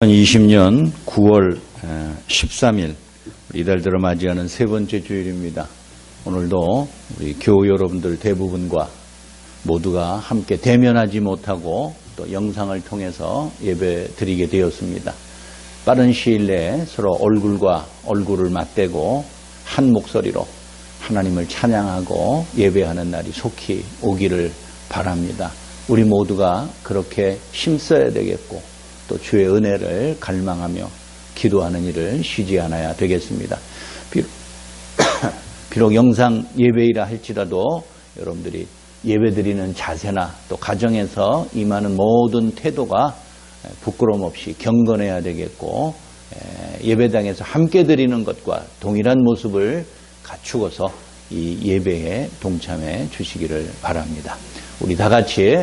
2020년 9월 13일 이달 들어 맞이하는 세 번째 주일입니다. 오늘도 우리 교우 여러분들 대부분과 모두가 함께 대면하지 못하고 또 영상을 통해서 예배 드리게 되었습니다. 빠른 시일 내에 서로 얼굴과 얼굴을 맞대고 한 목소리로 하나님을 찬양하고 예배하는 날이 속히 오기를 바랍니다. 우리 모두가 그렇게 힘써야 되겠고 또 주의 은혜를 갈망하며 기도하는 일을 쉬지 않아야 되겠습니다. 비록 영상 예배이라 할지라도 여러분들이 예배드리는 자세나 또 가정에서 임하는 모든 태도가 부끄러움 없이 경건해야 되겠고 예배당에서 함께 드리는 것과 동일한 모습을 갖추어서 이 예배에 동참해 주시기를 바랍니다. 우리 다 같이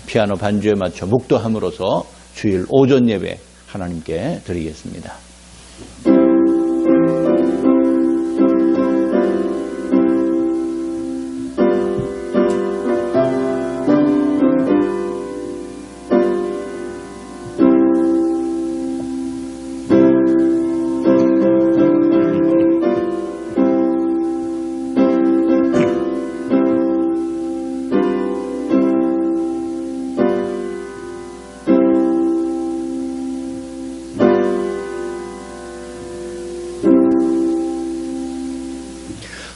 피아노 반주에 맞춰 묵도함으로써 주일 오전 예배 하나님께 드리겠습니다.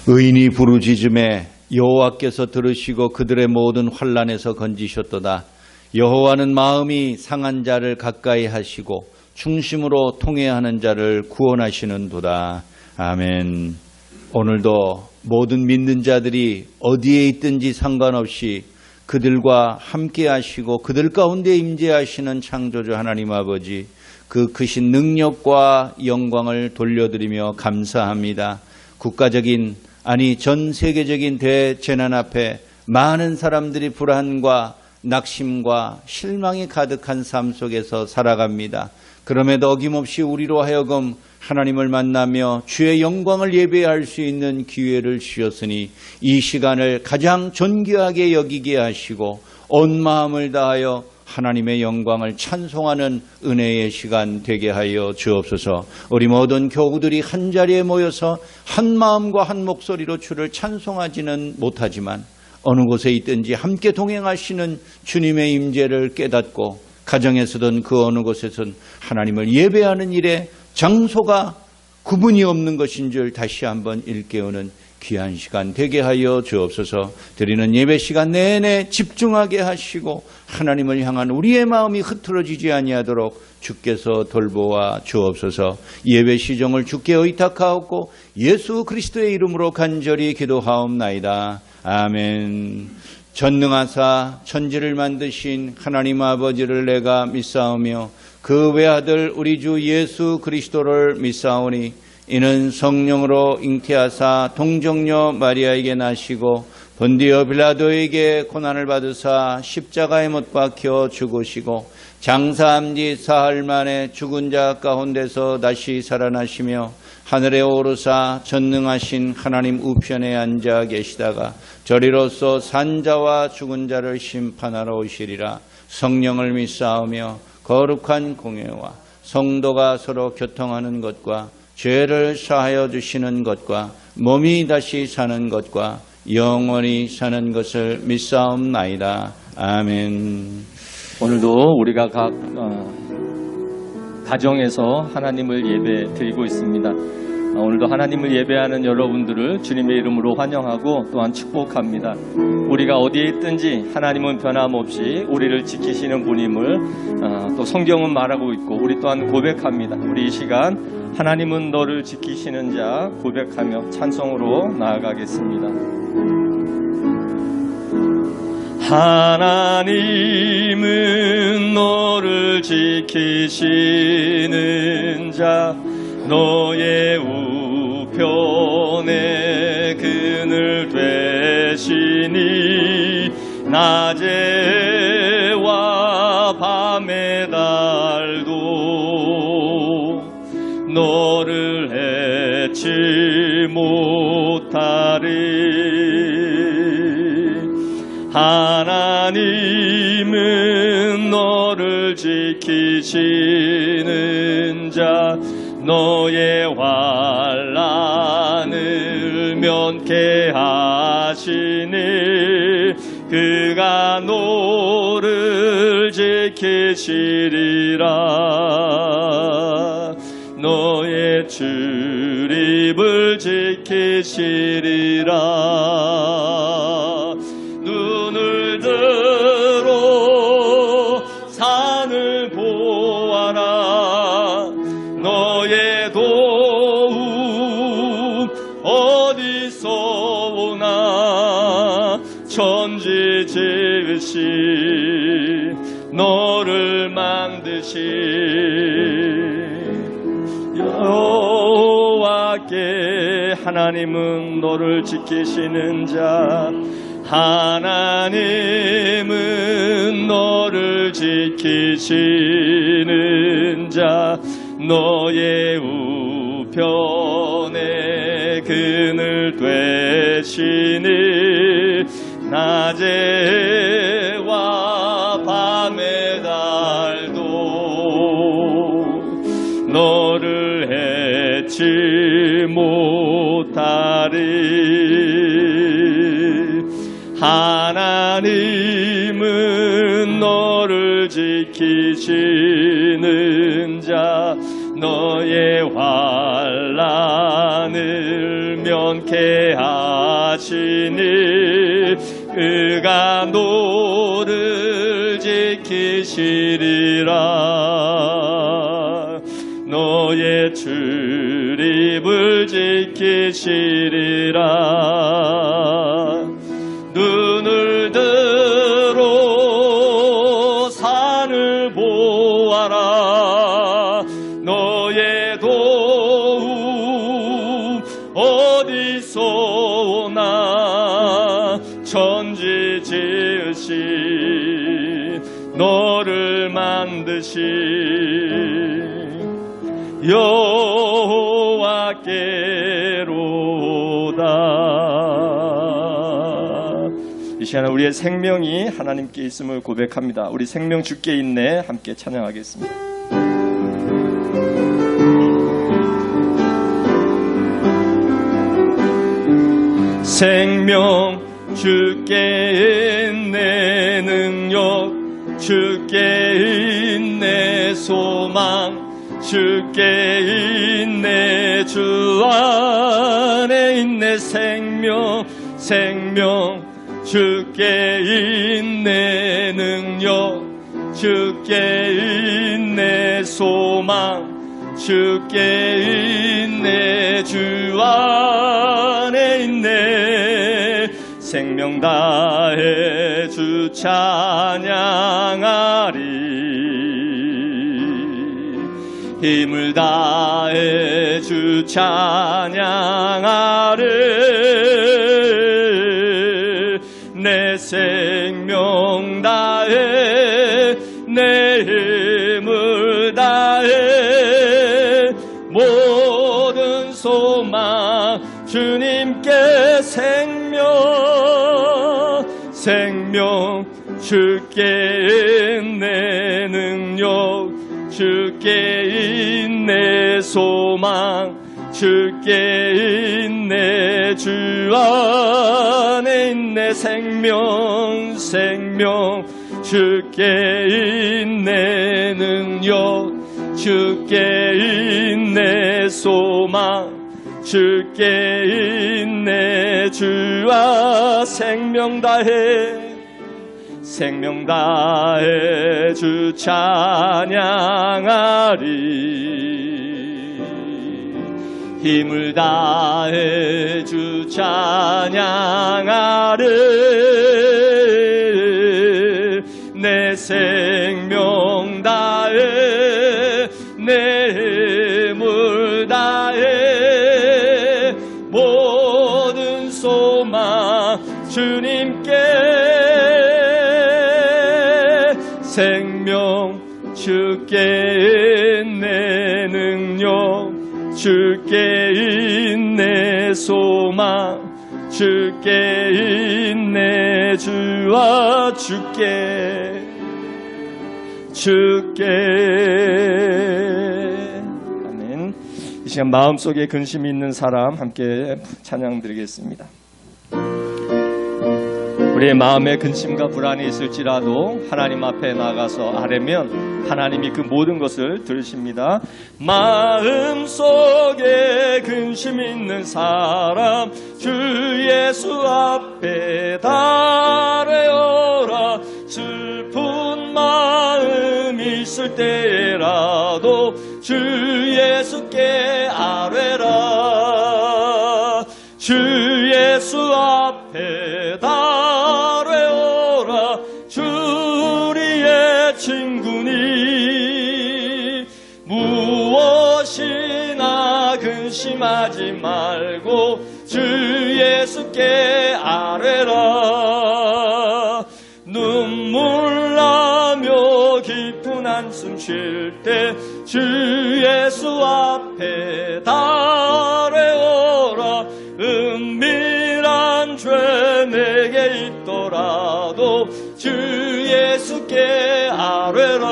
의인이 부르짖음에 여호와께서 들으시고 그들의 모든 환난에서 건지셨도다. 여호와는 마음이 상한 자를 가까이 하시고 중심으로 통회하는 자를 구원하시는도다. 아멘. 오늘도 모든 믿는 자들이 어디에 있든지 상관없이 그들과 함께 하시고 그들 가운데 임재하시는 창조주 하나님 아버지, 그 크신 능력과 영광을 돌려드리며 감사합니다. 국가적인 전 세계적인 대재난 앞에 많은 사람들이 불안과 낙심과 실망이 가득한 삶 속에서 살아갑니다. 그럼에도 어김없이 우리로 하여금 하나님을 만나며 주의 영광을 예배할 수 있는 기회를 주셨으니 이 시간을 가장 존귀하게 여기게 하시고 온 마음을 다하여 하나님의 영광을 찬송하는 은혜의 시간 되게 하여 주옵소서. 우리 모든 교우들이 한자리에 모여서 한 마음과 한 목소리로 주를 찬송하지는 못하지만 어느 곳에 있든지 함께 동행하시는 주님의 임재를 깨닫고 가정에서든 그 어느 곳에서든 하나님을 예배하는 일에 장소가 구분이 없는 것인 줄 다시 한번 일깨우는 귀한 시간 되게 하여 주옵소서. 드리는 예배 시간 내내 집중하게 하시고 하나님을 향한 우리의 마음이 흐트러지지 아니하도록 주께서 돌보아 주옵소서. 예배 시종을 주께 의탁하옵고 예수 그리스도의 이름으로 간절히 기도하옵나이다. 아멘. 전능하사 천지를 만드신 하나님 아버지를 내가 믿사오며 그 외아들 우리 주 예수 그리스도를 믿사오니 이는 성령으로 잉태하사 동정녀 마리아에게 나시고 본디오 빌라도에게 고난을 받으사 십자가에 못 박혀 죽으시고 장사한 지 사흘 만에 죽은 자 가운데서 다시 살아나시며 하늘에 오르사 전능하신 하나님 우편에 앉아 계시다가 저리로서 산자와 죽은 자를 심판하러 오시리라. 성령을 믿사오며 거룩한 공회와 성도가 서로 교통하는 것과 죄를 사하여 주시는 것과 몸이 다시 사는 것과 영원히 사는 것을 믿사옵나이다. 아멘. 오늘도 우리가 각 가정에서 하나님을 예배 드리고 있습니다. 오늘도 하나님을 예배하는 여러분들을 주님의 이름으로 환영하고 또한 축복합니다. 우리가 어디에 있든지 하나님은 변함없이 우리를 지키시는 분임을 또 성경은 말하고 있고 우리 또한 고백합니다. 우리 이 시간 하나님은 너를 지키시는 자 고백하며 찬송으로 나아가겠습니다. 하나님은 너를 지키시는 자 너의 우편에 그늘 되시니 낮에와 밤의 달도 너를 해치 못하리. 하나님은 너를 지키시니 지키시는 자 너의 환난을 면케 하시니 그가 너를 지키시리라. 너의 출입을 지키시리라. 눈을 들어 산을 보아라. 너의 도움 어디서 오나. 천지 지으신 너를 만드신 여호와께 하나님은 너를 지키시는 자. 하나님은 너를 지키시는 자. 너의 우편에 그늘 되시니 낮에와 밤의 달도 너를 해치 못하리. 하나님은 너를 지키시는 자. 너의 환난을 면케 하시니 그가 너를 지키시리라. 너의 출입을 지키시리라. 눈을 들어 산을 보아라. 너의 도움 어디서 오나. 천지 지으신 너를 만드신 여호와께로다. 이 시간에 우리의 생명이 하나님께 있음을 고백합니다. 우리 생명 주께 있네 함께 찬양하겠습니다. 생명 주께 있네 능력 주께 있네 소망 주께 있네 주 안에 있네 생명 주께 있네 능력 주께 있네 소망 주께 있네 주 안에 있네 생명 다해 주 찬양하리 힘을 다해 주 찬양하리 내 생명 다해 내 힘을 다해 모든 소망 주님께 생명 주께 있네 능력 주께 있네 소망 주께 있네 주 안에 있네 생명 주께 있네 능력 주께 있네 소망 주께 있네 주와 생명 다해 주 찬양하리 힘을 다해 주 찬양하리 내 생명 다해 내 힘을 다해 모든 소망 주님께 생명 주께 있네 능력 주께 있네 소망 주께 있네 주와 주께 주께. 아멘. 이 시간 마음속에 근심이 있는 사람 함께 찬양 드리겠습니다. 우리의 마음에 근심과 불안이 있을지라도 하나님 앞에 나가서 아뢰면 하나님이 그 모든 것을 들으십니다. 마음속에 근심 있는 사람 주 예수 앞에 달아오라. 슬픈 마음 있을 때라도 주 예수께 아뢰라. 주 예수 앞에 달아오라. 주 우리의 친구니 무엇이나 근심하지 말고 주 예수께 아뢰라. 눈물 나며 깊은 한숨 쉴 때 주 예수 앞에 달아오라. 은밀한 죄 내게 있더라도 주 예수께 아뢰라.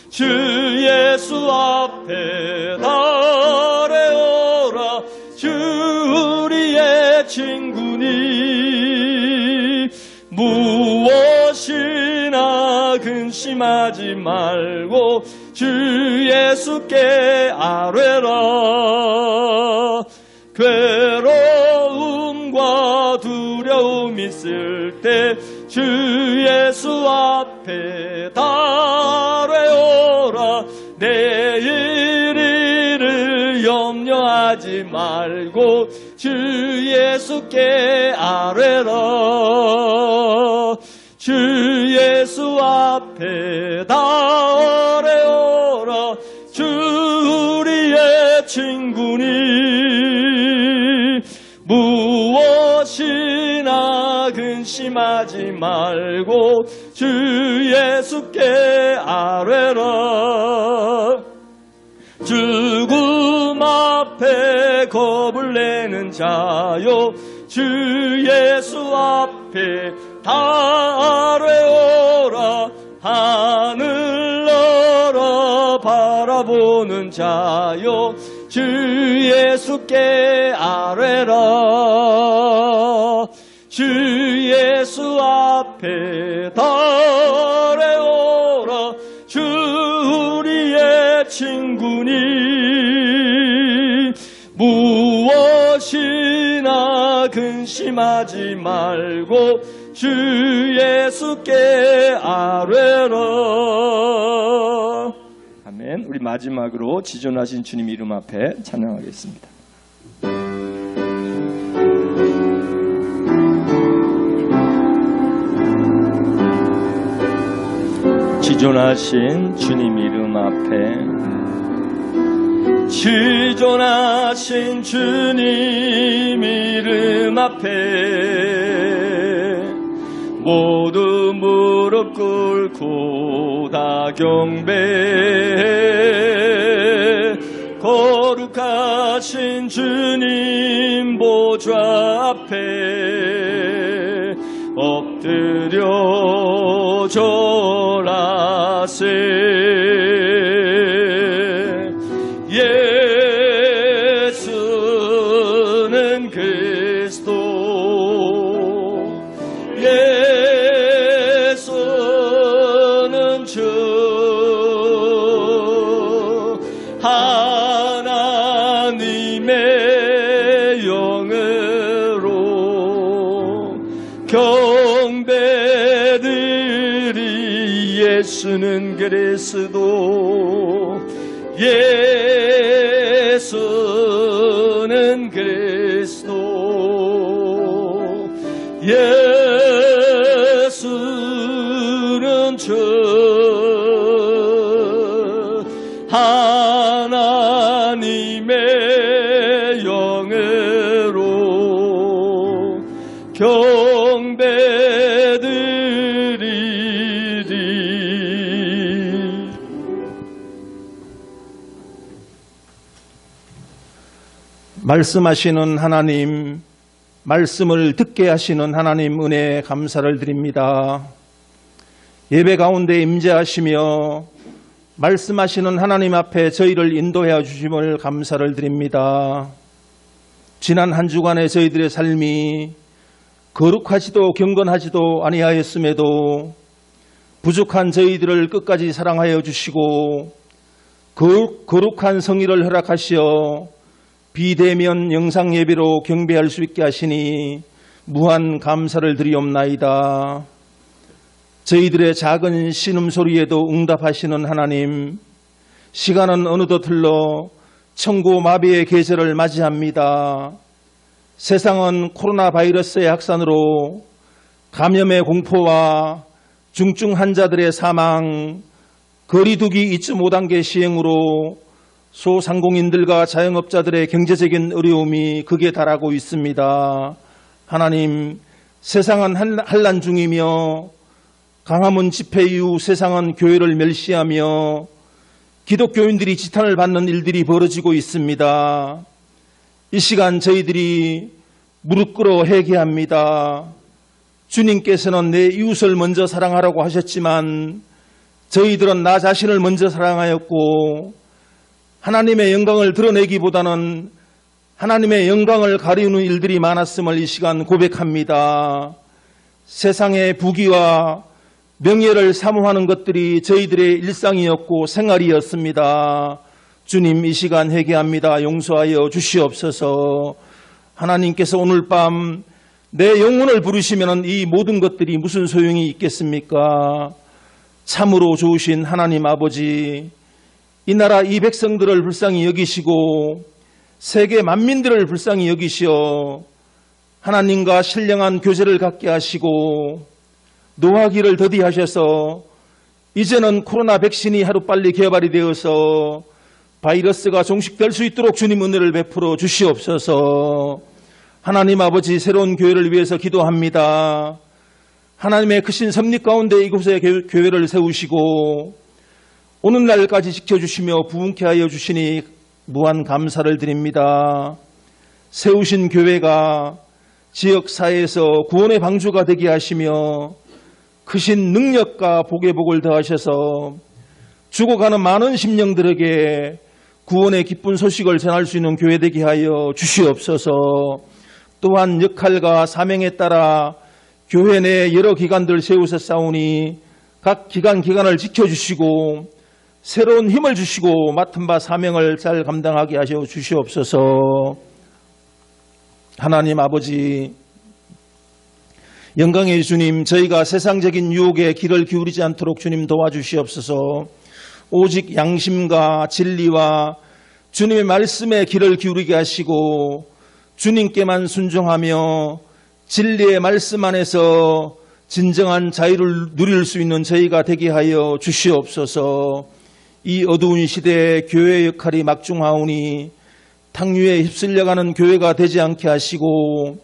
주 예수 앞에 달아오라. 주 우리의 친구니 무엇이나 근심하지 말고 주 예수께 아뢰라. 괴로움과 두려움 있을 때 주 예수 앞에 달아오라. 내일 일을 염려하지 말고 주 예수께 아뢰라. 주 예수 앞에 달아오라. 주 우리의 친구니 무엇이나 근심하지 말고 주 예수께 아뢰라. 죽음 앞에 겁을 내는 자요 주 예수 앞에 달아오라. 하늘 날아 바라보는 자요 주 예수께 아뢰라. 주 예수 앞에 달아오라. 주 우리의 친구니 무엇이나 근심하지 말고 주 예수께 아뢰라. 아멘. 우리 마지막으로 지존하신 주님 이름 앞에 찬양하겠습니다. 지존하신 주님 이름 앞에, 지존하신 주님 이름 앞에 모두 무릎 꿇고 다 경배해. 거룩하신 주님 보좌 앞에 엎드려 절하세. 예수는 그리스도, 예수는 주, 하나님의 영으로 경배드리. 예수는 그리스도, 예수는 그리스도, 예수는 주, 하나님의 영으로 경배드리리. 말씀하시는 하나님, 말씀을 듣게 하시는 하나님 은혜에 감사를 드립니다. 예배 가운데 임재하시며 말씀하시는 하나님 앞에 저희를 인도해 주심을 감사를 드립니다. 지난 한 주간의 저희들의 삶이 거룩하지도 경건하지도 아니하였음에도 부족한 저희들을 끝까지 사랑하여 주시고 거룩한 성의를 허락하시어 비대면 영상 예배로 경배할 수 있게 하시니 무한 감사를 드리옵나이다. 저희들의 작은 신음소리에도 응답하시는 하나님, 시간은 어느덧 흘러 천고 마비의 계절을 맞이합니다. 세상은 코로나 바이러스의 확산으로 감염의 공포와 중증 환자들의 사망, 거리두기 2.5단계 시행으로 소상공인들과 자영업자들의 경제적인 어려움이 극에 달하고 있습니다. 하나님, 세상은 환난 중이며 강화문 집회 이후 세상은 교회를 멸시하며 기독교인들이 지탄을 받는 일들이 벌어지고 있습니다. 이 시간 저희들이 무릎 꿇어 회개합니다. 주님께서는 내 이웃을 먼저 사랑하라고 하셨지만 저희들은 나 자신을 먼저 사랑하였고 하나님의 영광을 드러내기보다는 하나님의 영광을 가리우는 일들이 많았음을 이 시간 고백합니다. 세상의 부귀와 명예를 사모하는 것들이 저희들의 일상이었고 생활이었습니다. 주님, 이 시간 회개합니다. 용서하여 주시옵소서. 하나님께서 오늘 밤 내 영혼을 부르시면 이 모든 것들이 무슨 소용이 있겠습니까? 참으로 좋으신 하나님 아버지, 이 나라 이 백성들을 불쌍히 여기시고 세계 만민들을 불쌍히 여기시어 하나님과 신령한 교제를 갖게 하시고 노하기를 더디하셔서 이제는 코로나 백신이 하루빨리 개발이 되어서 바이러스가 종식될 수 있도록 주님 은혜를 베풀어 주시옵소서. 하나님 아버지, 새로운 교회를 위해서 기도합니다. 하나님의 크신 섭리 가운데 이곳에 교회를 세우시고 오늘날까지 지켜주시며 부흥케 하여 주시니 무한 감사를 드립니다. 세우신 교회가 지역사회에서 구원의 방주가 되게 하시며 크신 능력과 복의 복을 더하셔서 죽어가는 많은 심령들에게 구원의 기쁜 소식을 전할 수 있는 교회 되게 하여 주시옵소서. 또한 역할과 사명에 따라 교회 내 여러 기관들 세우서 싸우니 각 기관을 지켜주시고 새로운 힘을 주시고 맡은 바 사명을 잘 감당하게 하셔 주시옵소서. 하나님 아버지, 영광의 주님, 저희가 세상적인 유혹에 귀를 기울이지 않도록 주님 도와주시옵소서. 오직 양심과 진리와 주님의 말씀에 귀를 기울이게 하시고 주님께만 순종하며 진리의 말씀 안에서 진정한 자유를 누릴 수 있는 저희가 되게 하여 주시옵소서. 이 어두운 시대에 교회의 역할이 막중하오니 탕류에 휩쓸려가는 교회가 되지 않게 하시고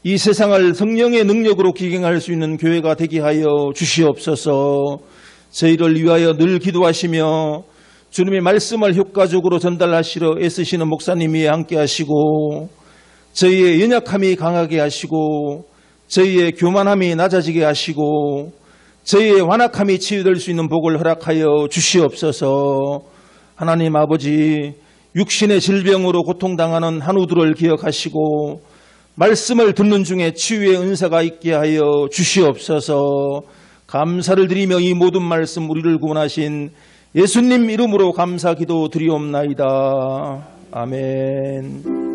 이 세상을 성령의 능력으로 기경할 수 있는 교회가 되게 하여 주시옵소서. 저희를 위하여 늘 기도하시며 주님의 말씀을 효과적으로 전달하시려 애쓰시는 목사님 위에 함께 하시고 저희의 연약함이 강하게 하시고 저희의 교만함이 낮아지게 하시고 저희의 완악함이 치유될 수 있는 복을 허락하여 주시옵소서. 하나님 아버지, 육신의 질병으로 고통당하는 한우들을 기억하시고 말씀을 듣는 중에 치유의 은사가 있게 하여 주시옵소서. 감사를 드리며 이 모든 말씀 우리를 구원하신 예수님 이름으로 감사 기도 드리옵나이다. 아멘.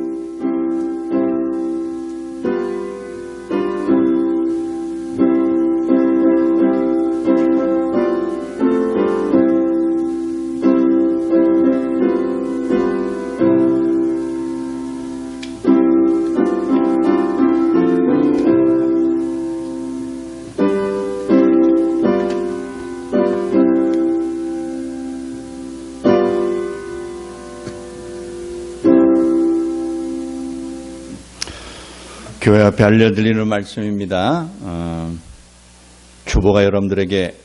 교회 앞에 알려드리는 말씀입니다. 주보가 여러분들에게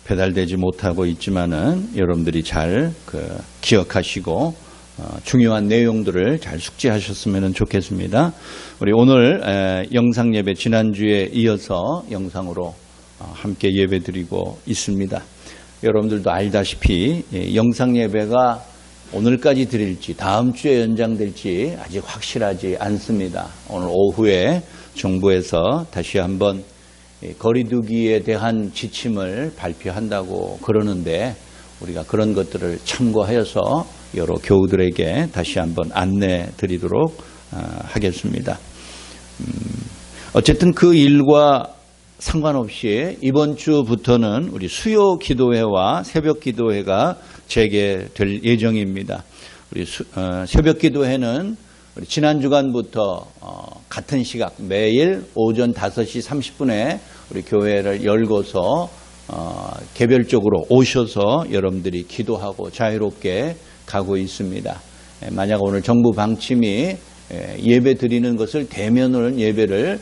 배달되지 못하고 있지만은 여러분들이 잘 기억하시고 중요한 내용들을 잘 숙지하셨으면 좋겠습니다. 우리 오늘 영상 예배 지난주에 이어서 영상으로 함께 예배드리고 있습니다. 여러분들도 알다시피 영상 예배가 오늘까지 드릴지 다음 주에 연장될지 아직 확실하지 않습니다. 오늘 오후에 정부에서 다시 한번 거리두기에 대한 지침을 발표한다고 그러는데 우리가 그런 것들을 참고하여서 여러 교우들에게 다시 한번 안내 드리도록 하겠습니다. 어쨌든 그 일과 상관없이 이번 주부터는 우리 수요 기도회와 새벽 기도회가 재개될 예정입니다. 우리 새벽 기도회는 우리 지난 주간부터 같은 시각 매일 오전 5시 30분에 우리 교회를 열고서 개별적으로 오셔서 여러분들이 기도하고 자유롭게 가고 있습니다. 만약 오늘 정부 방침이 예배 드리는 것을 대면을 예배를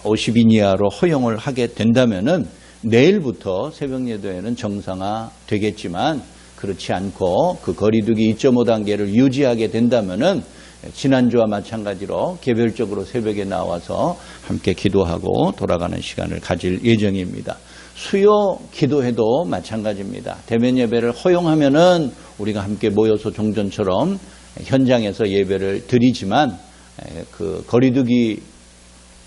50인 이하로 허용을 하게 된다면은 내일부터 새벽 예배는 정상화 되겠지만 그렇지 않고 그 거리두기 2.5단계를 유지하게 된다면은 지난주와 마찬가지로 개별적으로 새벽에 나와서 함께 기도하고 돌아가는 시간을 가질 예정입니다. 수요 기도회도 마찬가지입니다. 대면 예배를 허용하면은 우리가 함께 모여서 종전처럼 현장에서 예배를 드리지만 그 거리두기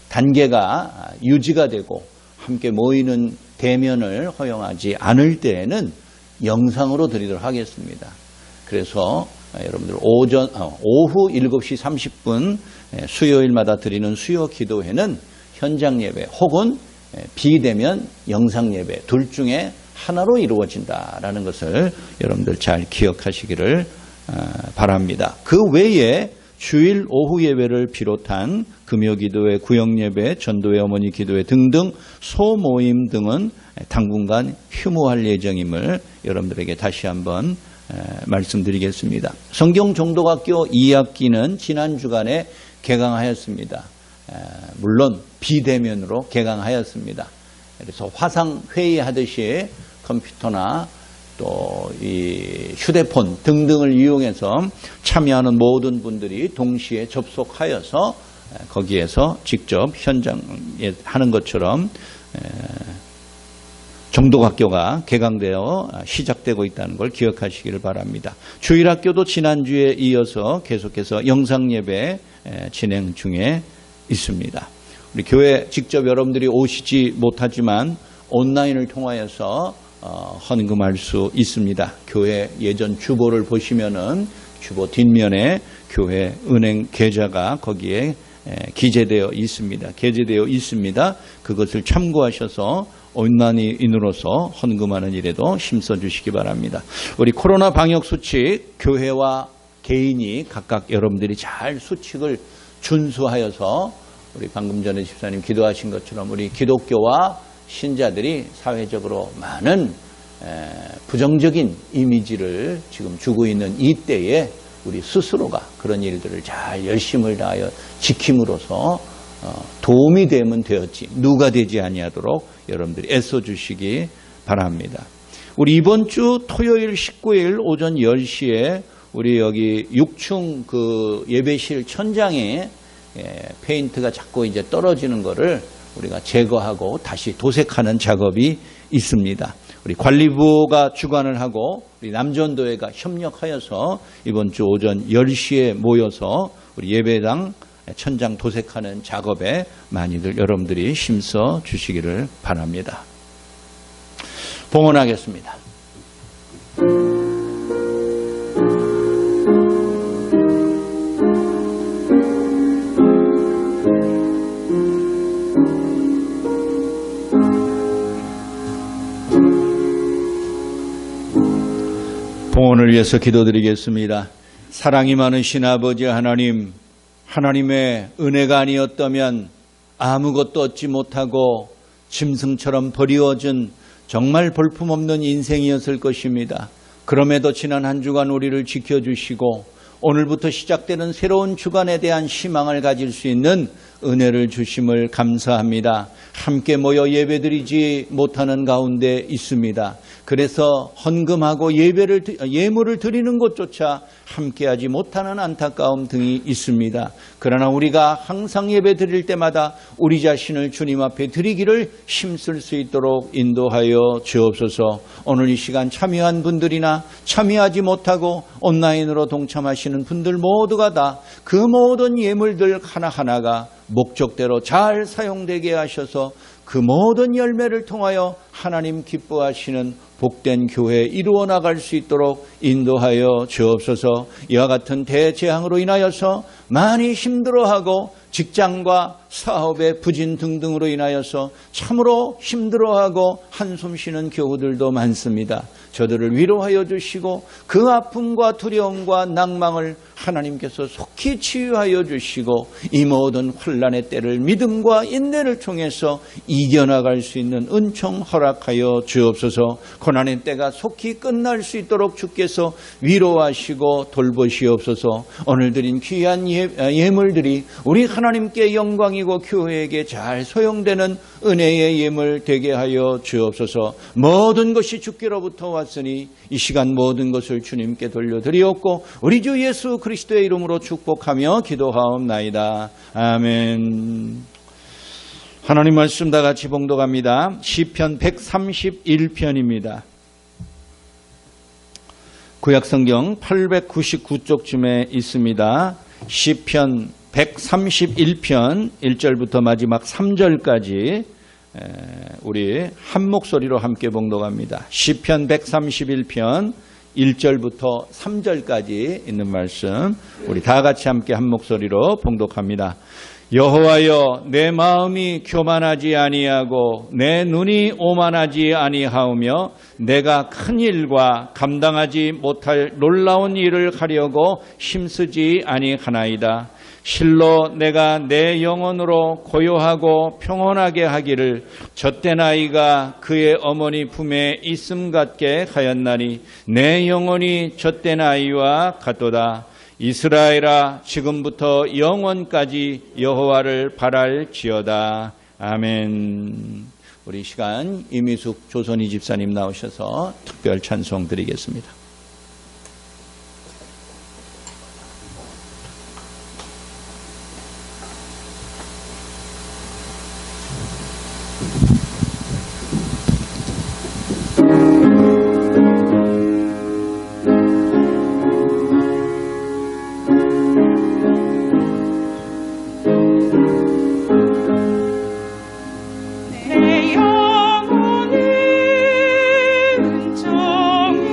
단계가 유지가 되고 함께 모이는 대면을 허용하지 않을 때에는 영상으로 드리도록 하겠습니다. 그래서 여러분들 오후 7시 30분 수요일마다 드리는 수요 기도회는 현장 예배 혹은 비대면 영상 예배 둘 중에 하나로 이루어진다라는 것을 여러분들 잘 기억하시기를 바랍니다. 그 외에 주일 오후 예배를 비롯한 금요기도회, 구역예배, 전도회, 어머니 기도회 등등 소모임 등은 당분간 휴무할 예정임을 여러분들에게 다시 한번 말씀드리겠습니다. 성경종독학교 2학기는 지난 주간에 개강하였습니다. 물론 비대면으로 개강하였습니다. 그래서 화상 회의하듯이 컴퓨터나 또 이 휴대폰 등등을 이용해서 참여하는 모든 분들이 동시에 접속하여서 거기에서 직접 현장에 하는 것처럼 종독학교가 개강되어 시작되고 있다는 걸 기억하시기를 바랍니다. 주일학교도 지난주에 이어서 계속해서 영상예배 진행 중에 있습니다. 우리 교회 직접 여러분들이 오시지 못하지만 온라인을 통하여서 헌금할 수 있습니다. 교회 예전 주보를 보시면은 주보 뒷면에 교회 은행 계좌가 거기에 기재되어 있습니다. 게재되어 있습니다. 그것을 참고하셔서 온라인으로서 헌금하는 일에도 힘써 주시기 바랍니다. 우리 코로나 방역 수칙 교회와 개인이 각각 여러분들이 잘 수칙을 준수하여서 우리 방금 전에 집사님 기도하신 것처럼 우리 기독교와 신자들이 사회적으로 많은 부정적인 이미지를 지금 주고 있는 이때에 우리 스스로가 그런 일들을 잘 열심을 다하여 지킴으로써 도움이 되면 되었지 누가 되지 아니하도록 여러분들이 애써주시기 바랍니다. 우리 이번 주 토요일 19일 오전 10시에 우리 여기 6층 그 예배실 천장에 페인트가 자꾸 이제 떨어지는 거를 우리가 제거하고 다시 도색하는 작업이 있습니다. 우리 관리부가 주관을 하고 우리 남전도회가 협력하여서 이번 주 오전 10시에 모여서 우리 예배당 천장 도색하는 작업에 많이들 여러분들이 힘써 주시기를 바랍니다. 봉헌하겠습니다. 봉헌을 위해서 기도드리겠습니다. 사랑이 많으신 아버지 하나님, 하나님의 은혜가 아니었다면 아무것도 얻지 못하고 짐승처럼 버리워진 정말 볼품없는 인생이었을 것입니다. 그럼에도 지난 한 주간 우리를 지켜주시고 오늘부터 시작되는 새로운 주간에 대한 희망을 가질 수 있는 은혜를 주심을 감사합니다. 함께 모여 예배드리지 못하는 가운데 있습니다. 그래서 헌금하고 예물을 드리는 것조차 함께하지 못하는 안타까움 등이 있습니다. 그러나 우리가 항상 예배 드릴 때마다 우리 자신을 주님 앞에 드리기를 힘쓸 수 있도록 인도하여 주옵소서. 오늘 이 시간 참여한 분들이나 참여하지 못하고 온라인으로 동참하시는 분들 모두가 다 그 모든 예물들 하나하나가 목적대로 잘 사용되게 하셔서 그 모든 열매를 통하여 하나님 기뻐하시는 복된 교회 이루어 나갈 수 있도록 인도하여 주옵소서. 이와 같은 대재앙으로 인하여서 많이 힘들어하고 직장과 사업의 부진 등등으로 인하여서 참으로 힘들어하고 한숨 쉬는 교우들도 많습니다. 저들을 위로하여 주시고 그 아픔과 두려움과 낭망을 하나님께서 속히 치유하여 주시고 이 모든 환난의 때를 믿음과 인내를 통해서 이겨나갈 수 있는 은총 허락하여 주옵소서. 고난의 때가 속히 끝날 수 있도록 주께서 위로하시고 돌보시옵소서. 오늘 드린 귀한 예물들이 우리 하나님께 영광이고 교회에게 잘 소용되는 은혜의 예물 되게 하여 주옵소서. 모든 것이 주께로부터 왔으니 이 시간 모든 것을 주님께 돌려드리옵고 우리 주 예수 그리스도의 이름으로 축복하며 기도하옵나이다. 아멘. 하나님 말씀 다 같이 봉독합니다. 시편 131편입니다. 구약성경 899쪽쯤에 있습니다. 시편 131편 1절부터 마지막 3절까지 우리 한 목소리로 함께 봉독합니다. 시편 131편 1절부터 3절까지 있는 말씀 우리 다 같이 함께 한 목소리로 봉독합니다. 여호와여, 내 마음이 교만하지 아니하고 내 눈이 오만하지 아니하오며 내가 큰 일과 감당하지 못할 놀라운 일을 하려고 힘쓰지 아니하나이다. 실로 내가 내 영혼으로 고요하고 평온하게 하기를 젖된 아이가 그의 어머니 품에 있음 같게 하였나니 내 영혼이 젖된 아이와 같도다. 이스라엘아, 지금부터 영원까지 여호와를 바랄지어다. 아멘. 우리 시간 이미숙 조선희 집사님 나오셔서 특별 찬송 드리겠습니다. 내 영혼이 은총이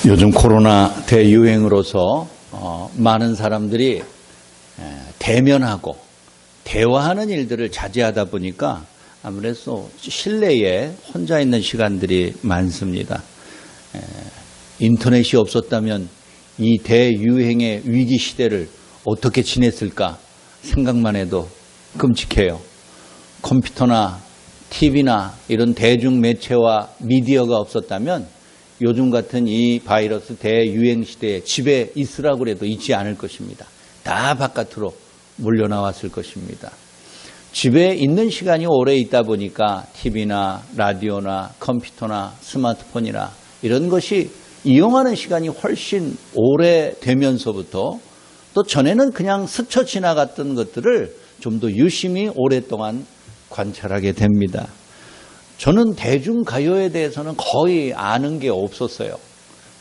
요즘 코로나 대유행으로서 많은 사람들이 대면하고 대화하는 일들을 자제하다 보니까 아무래도 실내에 혼자 있는 시간들이 많습니다. 인터넷이 없었다면 이 대유행의 위기 시대를 어떻게 지냈을까 생각만 해도 끔찍해요. 컴퓨터나 TV나 이런 대중매체와 미디어가 없었다면 요즘 같은 이 바이러스 대유행 시대에 집에 있으라고 해도 있지 않을 것입니다. 다 바깥으로 몰려나왔을 것입니다. 집에 있는 시간이 오래 있다 보니까 TV나 라디오나 컴퓨터나 스마트폰이나 이런 것이 이용하는 시간이 훨씬 오래되면서부터 또 전에는 그냥 스쳐 지나갔던 것들을 좀 더 유심히 오랫동안 관찰하게 됩니다. 저는 대중가요에 대해서는 거의 아는 게 없었어요.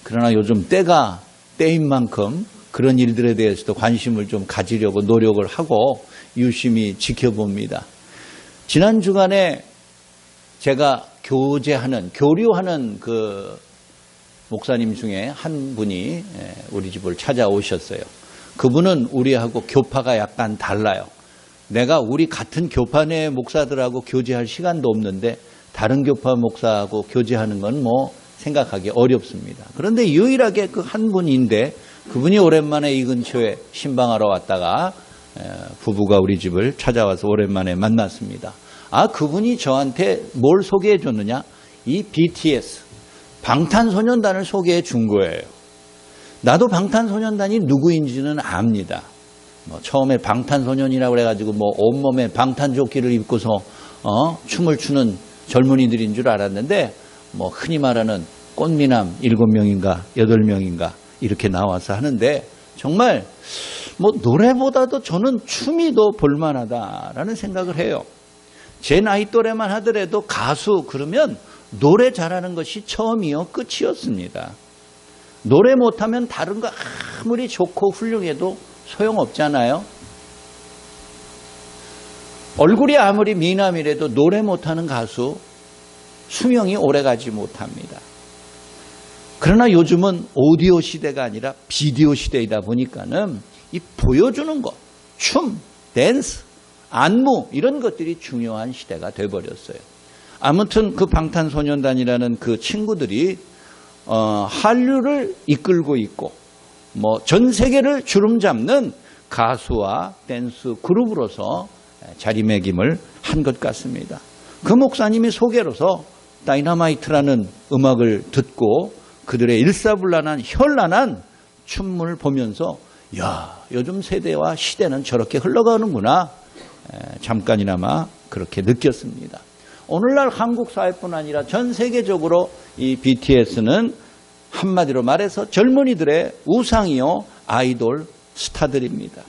그러나 요즘 때가 때인 만큼 그런 일들에 대해서도 관심을 좀 가지려고 노력을 하고 유심히 지켜봅니다. 지난 주간에 제가 교류하는 그 목사님 중에 한 분이 우리 집을 찾아오셨어요. 그분은 우리하고 교파가 약간 달라요. 내가 우리 같은 교파 내 목사들하고 교제할 시간도 없는데 다른 교파 목사하고 교제하는 건 뭐 생각하기 어렵습니다. 그런데 유일하게 그 한 분인데 그분이 오랜만에 이 근처에 신방하러 왔다가 부부가 우리 집을 찾아와서 오랜만에 만났습니다. 그분이 저한테 뭘 소개해 줬느냐? 이 BTS, 방탄소년단을 소개해 준 거예요. 나도 방탄소년단이 누구인지는 압니다. 처음에 방탄소년이라고 그래가지고 온몸에 방탄조끼를 입고서 춤을 추는 젊은이들인 줄 알았는데 흔히 말하는 꽃미남 7명인가 8명인가 이렇게 나와서 하는데 정말 노래보다도 저는 춤이 더 볼만하다라는 생각을 해요. 제 나이 또래만 하더라도 가수 그러면 노래 잘하는 것이 처음이요 끝이었습니다. 노래 못하면 다른 거 아무리 좋고 훌륭해도 소용없잖아요. 얼굴이 아무리 미남이라도 노래 못하는 가수 수명이 오래가지 못합니다. 그러나 요즘은 오디오 시대가 아니라 비디오 시대이다 보니까는 이 보여주는 것, 춤, 댄스, 안무 이런 것들이 중요한 시대가 돼버렸어요. 아무튼 그 방탄소년단이라는 그 친구들이 한류를 이끌고 있고 전 세계를 주름잡는 가수와 댄스 그룹으로서 자리매김을 한 것 같습니다. 그 목사님이 소개로서 다이너마이트라는 음악을 듣고 그들의 일사불란한 현란한 춤을 보면서 요즘 세대와 시대는 저렇게 흘러가는구나 잠깐이나마 그렇게 느꼈습니다. 오늘날 한국 사회뿐 아니라 전 세계적으로 이 BTS는 한마디로 말해서 젊은이들의 우상이요 아이돌 스타들입니다.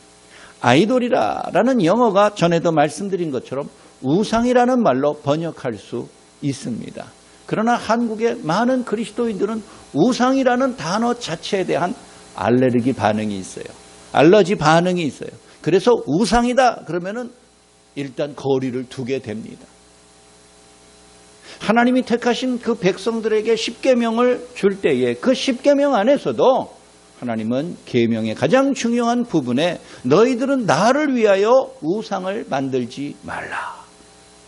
아이돌이라는 영어가 전에도 말씀드린 것처럼 우상이라는 말로 번역할 수 있습니다. 그러나 한국의 많은 그리스도인들은 우상이라는 단어 자체에 대한 알레르기 반응이 있어요. 알러지 반응이 있어요. 그래서 우상이다 그러면은 일단 거리를 두게 됩니다. 하나님이 택하신 그 백성들에게 십계명을 줄 때에 그 십계명 안에서도 하나님은 계명의 가장 중요한 부분에 너희들은 나를 위하여 우상을 만들지 말라.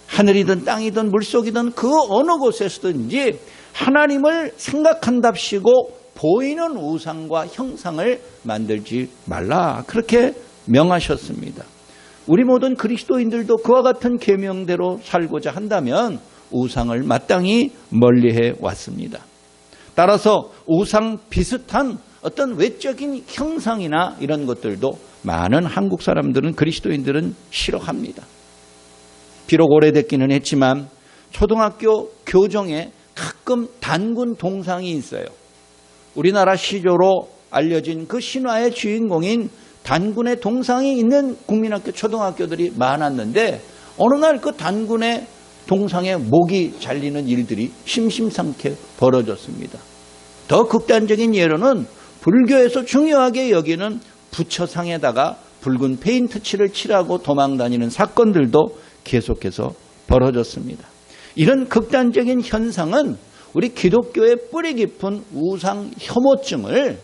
하늘이든 땅이든 물속이든 그 어느 곳에서든지 하나님을 생각한답시고 보이는 우상과 형상을 만들지 말라. 그렇게 명하셨습니다. 우리 모든 그리스도인들도 그와 같은 계명대로 살고자 한다면 우상을 마땅히 멀리해 왔습니다. 따라서 우상 비슷한 어떤 외적인 형상이나 이런 것들도 많은 한국 사람들은 그리스도인들은 싫어합니다. 비록 오래됐기는 했지만 초등학교 교정에 가끔 단군 동상이 있어요. 우리나라 시조로 알려진 그 신화의 주인공인 단군의 동상이 있는 국민학교 초등학교들이 많았는데 어느 날 그 단군의 동상에 목이 잘리는 일들이 심심찮게 벌어졌습니다. 더 극단적인 예로는 불교에서 중요하게 여기는 부처상에다가 붉은 페인트 칠을 칠하고 도망다니는 사건들도 계속해서 벌어졌습니다. 이런 극단적인 현상은 우리 기독교의 뿌리 깊은 우상 혐오증을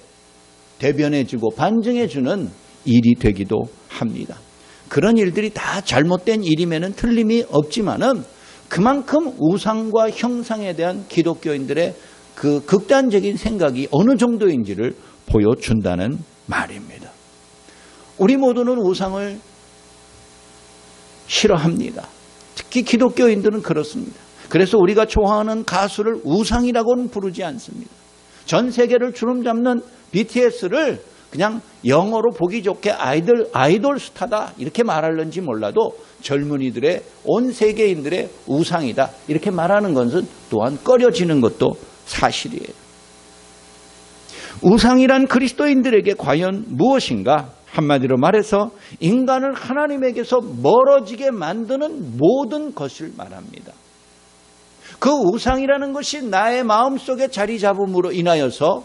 대변해주고 반증해주는 일이 되기도 합니다. 그런 일들이 다 잘못된 일임에는 틀림이 없지만은 그만큼 우상과 형상에 대한 기독교인들의 그 극단적인 생각이 어느 정도인지를 보여준다는 말입니다. 우리 모두는 우상을 싫어합니다. 특히 기독교인들은 그렇습니다. 그래서 우리가 좋아하는 가수를 우상이라고는 부르지 않습니다. 전 세계를 주름잡는 BTS를 그냥 영어로 보기 좋게 아이돌 스타다 이렇게 말하는지 몰라도 젊은이들의 온 세계인들의 우상이다 이렇게 말하는 것은 또한 꺼려지는 것도 사실이에요. 우상이란 그리스도인들에게 과연 무엇인가? 한마디로 말해서 인간을 하나님에게서 멀어지게 만드는 모든 것을 말합니다. 그 우상이라는 것이 나의 마음속에 자리 잡음으로 인하여서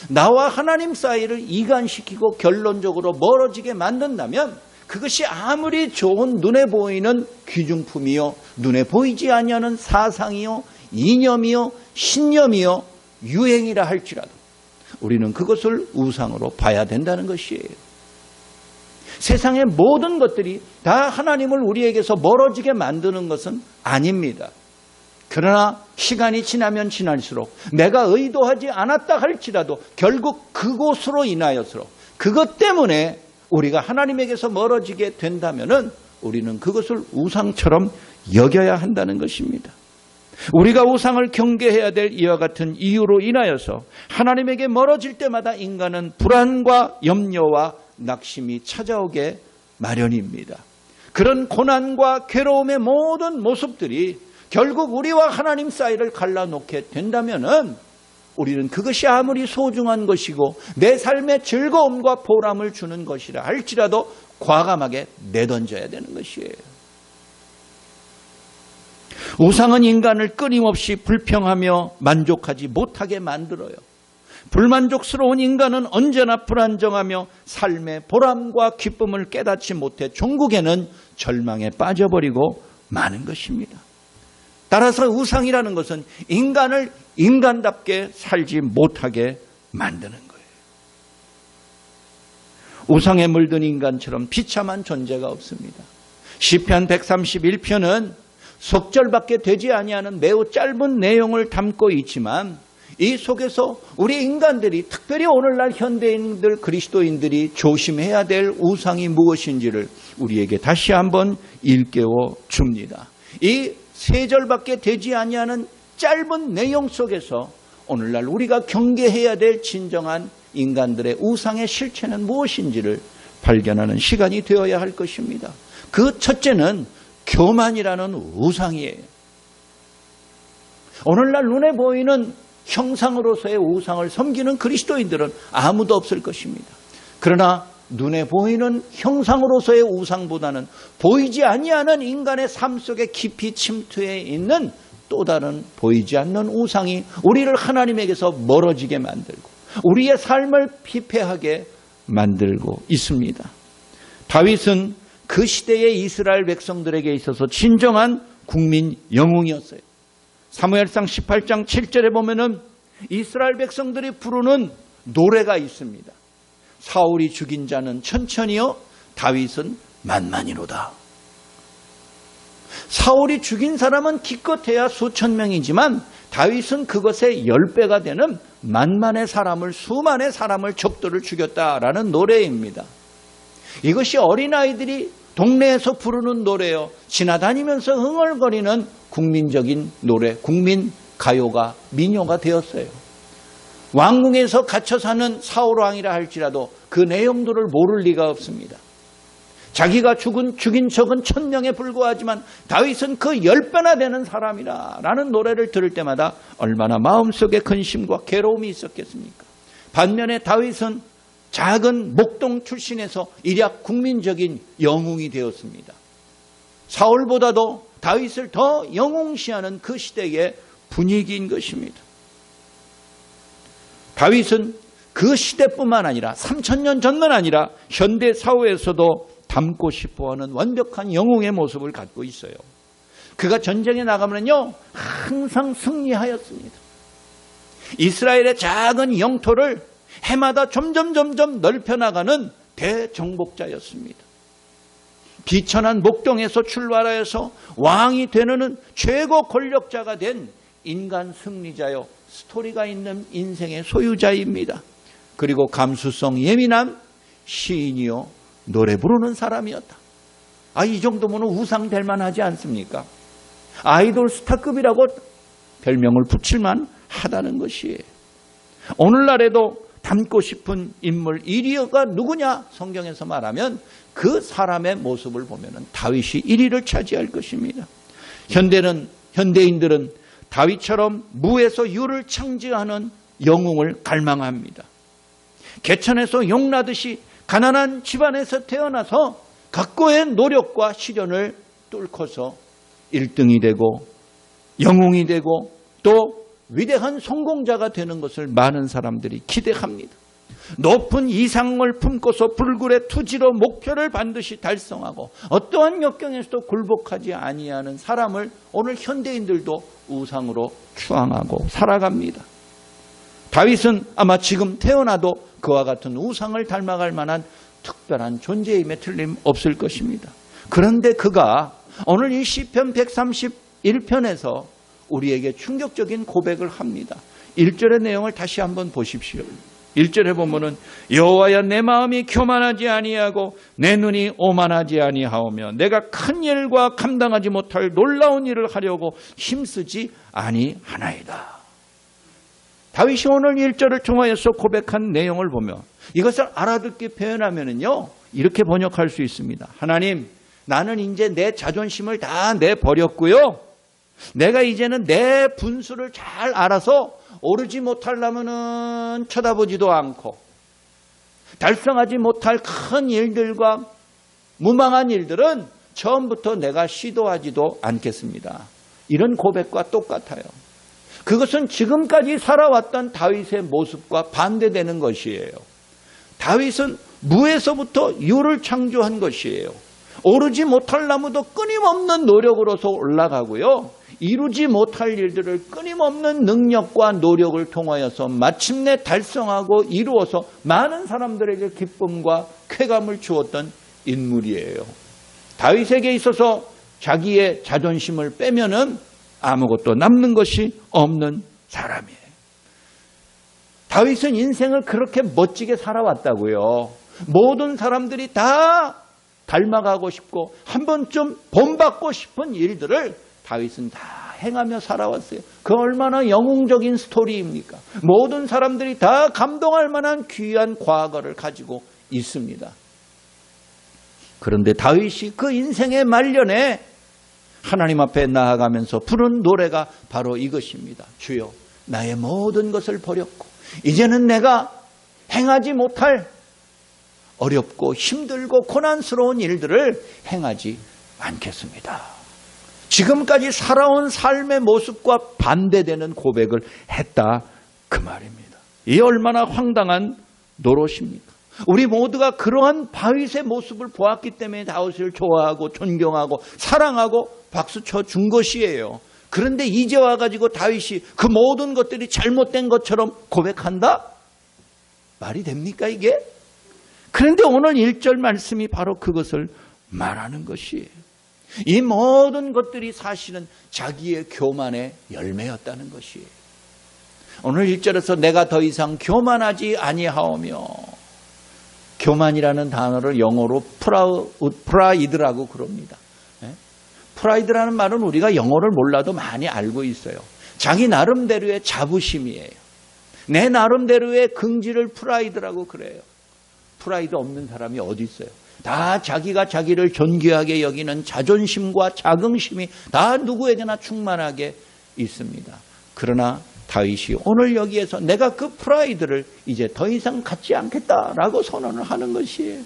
나와 하나님 사이를 이간시키고 결론적으로 멀어지게 만든다면 그것이 아무리 좋은 눈에 보이는 귀중품이요 눈에 보이지 아니하는 사상이요 이념이요 신념이요 유행이라 할지라도 우리는 그것을 우상으로 봐야 된다는 것이에요. 세상의 모든 것들이 다 하나님을 우리에게서 멀어지게 만드는 것은 아닙니다. 그러나 시간이 지나면 지날수록 내가 의도하지 않았다 할지라도 결국 그곳으로 인하여서 그것 때문에 우리가 하나님에게서 멀어지게 된다면은 우리는 그것을 우상처럼 여겨야 한다는 것입니다. 우리가 우상을 경계해야 될 이와 같은 이유로 인하여서 하나님에게 멀어질 때마다 인간은 불안과 염려와 낙심이 찾아오게 마련입니다. 그런 고난과 괴로움의 모든 모습들이 결국 우리와 하나님 사이를 갈라놓게 된다면은 우리는 그것이 아무리 소중한 것이고 내 삶의 즐거움과 보람을 주는 것이라 할지라도 과감하게 내던져야 되는 것이에요. 우상은 인간을 끊임없이 불평하며 만족하지 못하게 만들어요. 불만족스러운 인간은 언제나 불안정하며 삶의 보람과 기쁨을 깨닫지 못해 종국에는 절망에 빠져버리고 마는 것입니다. 따라서 우상이라는 것은 인간을 인간답게 살지 못하게 만드는 거예요. 우상에 물든 인간처럼 비참한 존재가 없습니다. 시편 131편은 속절밖에 되지 아니하는 매우 짧은 내용을 담고 있지만 이 속에서 우리 인간들이 특별히 오늘날 현대인들 그리스도인들이 조심해야 될 우상이 무엇인지를 우리에게 다시 한번 일깨워 줍니다. 이 세 절밖에 되지 아니하는 짧은 내용 속에서 오늘날 우리가 경계해야 될 진정한 인간들의 우상의 실체는 무엇인지를 발견하는 시간이 되어야 할 것입니다. 그 첫째는 교만이라는 우상이에요. 오늘날 눈에 보이는 형상으로서의 우상을 섬기는 그리스도인들은 아무도 없을 것입니다. 그러나 눈에 보이는 형상으로서의 우상보다는 보이지 아니하는 인간의 삶 속에 깊이 침투해 있는 또 다른 보이지 않는 우상이 우리를 하나님에게서 멀어지게 만들고 우리의 삶을 피폐하게 만들고 있습니다. 다윗은 그 시대의 이스라엘 백성들에게 있어서 진정한 국민 영웅이었어요. 사무엘상 18장 7절에 보면은 이스라엘 백성들이 부르는 노래가 있습니다. 사울이 죽인 자는 천천히요 다윗은 만만이로다. 사울이 죽인 사람은 기껏해야 수천 명이지만 다윗은 그것의 10배가 되는 만만의 사람을 수만의 사람을 적도를 죽였다라는 노래입니다. 이것이 어린아이들이 동네에서 부르는 노래요. 지나다니면서 흥얼거리는 국민적인 노래, 국민 가요가 민요가 되었어요. 왕궁에서 갇혀 사는 사울왕이라 할지라도 그 내용들을 모를 리가 없습니다. 자기가 죽인 적은 1000명에 불과하지만 다윗은 그 10배나 되는 사람이라 라는 노래를 들을 때마다 얼마나 마음속에 근심과 괴로움이 있었겠습니까? 반면에 다윗은 작은 목동 출신에서 일약 국민적인 영웅이 되었습니다. 사울보다도 다윗을 더 영웅시하는 그 시대의 분위기인 것입니다. 다윗은 그 시대뿐만 아니라 3000년 전만 아니라 현대 사회에서도 닮고 싶어하는 완벽한 영웅의 모습을 갖고 있어요. 그가 전쟁에 나가면요 항상 승리하였습니다. 이스라엘의 작은 영토를 해마다 점점 넓혀나가는 대정복자였습니다. 비천한 목동에서 출발하여서 왕이 되는 최고 권력자가 된 인간 승리자요, 스토리가 있는 인생의 소유자입니다. 그리고 감수성 예민한 시인이요, 노래 부르는 사람이었다. 이 정도면 우상 될 만하지 않습니까? 아이돌 스타급이라고 별명을 붙일만 하다는 것이에요. 오늘날에도 닮고 싶은 인물 1위가 누구냐? 성경에서 말하면 그 사람의 모습을 보면 다윗이 1위를 차지할 것입니다. 현대인들은 다윗처럼 무에서 유를 창조하는 영웅을 갈망합니다. 개천에서 용나듯이 가난한 집안에서 태어나서 각고의 노력과 시련을 뚫고서 1등이 되고 영웅이 되고 또 위대한 성공자가 되는 것을 많은 사람들이 기대합니다. 높은 이상을 품고서 불굴의 투지로 목표를 반드시 달성하고 어떠한 역경에서도 굴복하지 아니하는 사람을 오늘 현대인들도 우상으로 추앙하고 살아갑니다. 다윗은 아마 지금 태어나도 그와 같은 우상을 닮아갈 만한 특별한 존재임에 틀림없을 것입니다. 그런데 그가 오늘 이 시편 131편에서 우리에게 충격적인 고백을 합니다. 1절의 내용을 다시 한번 보십시오. 1절에 보면은 여호와여 내 마음이 교만하지 아니하고 내 눈이 오만하지 아니하오며 내가 큰 일과 감당하지 못할 놀라운 일을 하려고 힘쓰지 아니하나이다. 다윗이 오늘 1절을 통하여서 고백한 내용을 보며 이것을 알아듣게 표현하면은요 이렇게 번역할 수 있습니다. 하나님, 나는 이제 내 자존심을 다 내버렸고요. 내가 이제는 내 분수를 잘 알아서 오르지 못하려면은 쳐다보지도 않고 달성하지 못할 큰 일들과 무망한 일들은 처음부터 내가 시도하지도 않겠습니다. 이런 고백과 똑같아요. 그것은 지금까지 살아왔던 다윗의 모습과 반대되는 것이에요. 다윗은 무에서부터 유를 창조한 것이에요. 오르지 못할 나무도 끊임없는 노력으로서 올라가고요. 이루지 못할 일들을 끊임없는 능력과 노력을 통하여서 마침내 달성하고 이루어서 많은 사람들에게 기쁨과 쾌감을 주었던 인물이에요. 다윗에게 있어서 자기의 자존심을 빼면은 아무것도 남는 것이 없는 사람이에요. 다윗은 인생을 그렇게 멋지게 살아왔다고요. 모든 사람들이 다 닮아가고 싶고 한 번쯤 본받고 싶은 일들을 다윗은 다 행하며 살아왔어요. 그 얼마나 영웅적인 스토리입니까? 모든 사람들이 다 감동할 만한 귀한 과거를 가지고 있습니다. 그런데 다윗이 그 인생의 말년에 하나님 앞에 나아가면서 부른 노래가 바로 이것입니다. 주여, 나의 모든 것을 버렸고 이제는 내가 행하지 못할 어렵고 힘들고 고난스러운 일들을 행하지 않겠습니다. 지금까지 살아온 삶의 모습과 반대되는 고백을 했다 그 말입니다. 이 얼마나 황당한 노릇입니까? 우리 모두가 그러한 다윗의 모습을 보았기 때문에 다윗을 좋아하고 존경하고 사랑하고 박수쳐 준 것이에요. 그런데 이제 와가지고 다윗이 그 모든 것들이 잘못된 것처럼 고백한다? 말이 됩니까 이게? 그런데 오늘 1절 말씀이 바로 그것을 말하는 것이에요. 이 모든 것들이 사실은 자기의 교만의 열매였다는 것이에요. 오늘 1절에서 내가 더 이상 교만하지 아니하오며, 교만이라는 단어를 영어로 프라이드라고 그럽니다. 프라이드라는 말은 우리가 영어를 몰라도 많이 알고 있어요. 자기 나름대로의 자부심이에요. 내 나름대로의 긍지를 프라이드라고 그래요. 프라이드 없는 사람이 어디 있어요? 다 자기가 자기를 존귀하게 여기는 자존심과 자긍심이 다 누구에게나 충만하게 있습니다. 그러나 다윗이 오늘 여기에서 내가 그 프라이드를 이제 더 이상 갖지 않겠다라고 선언을 하는 것이에요.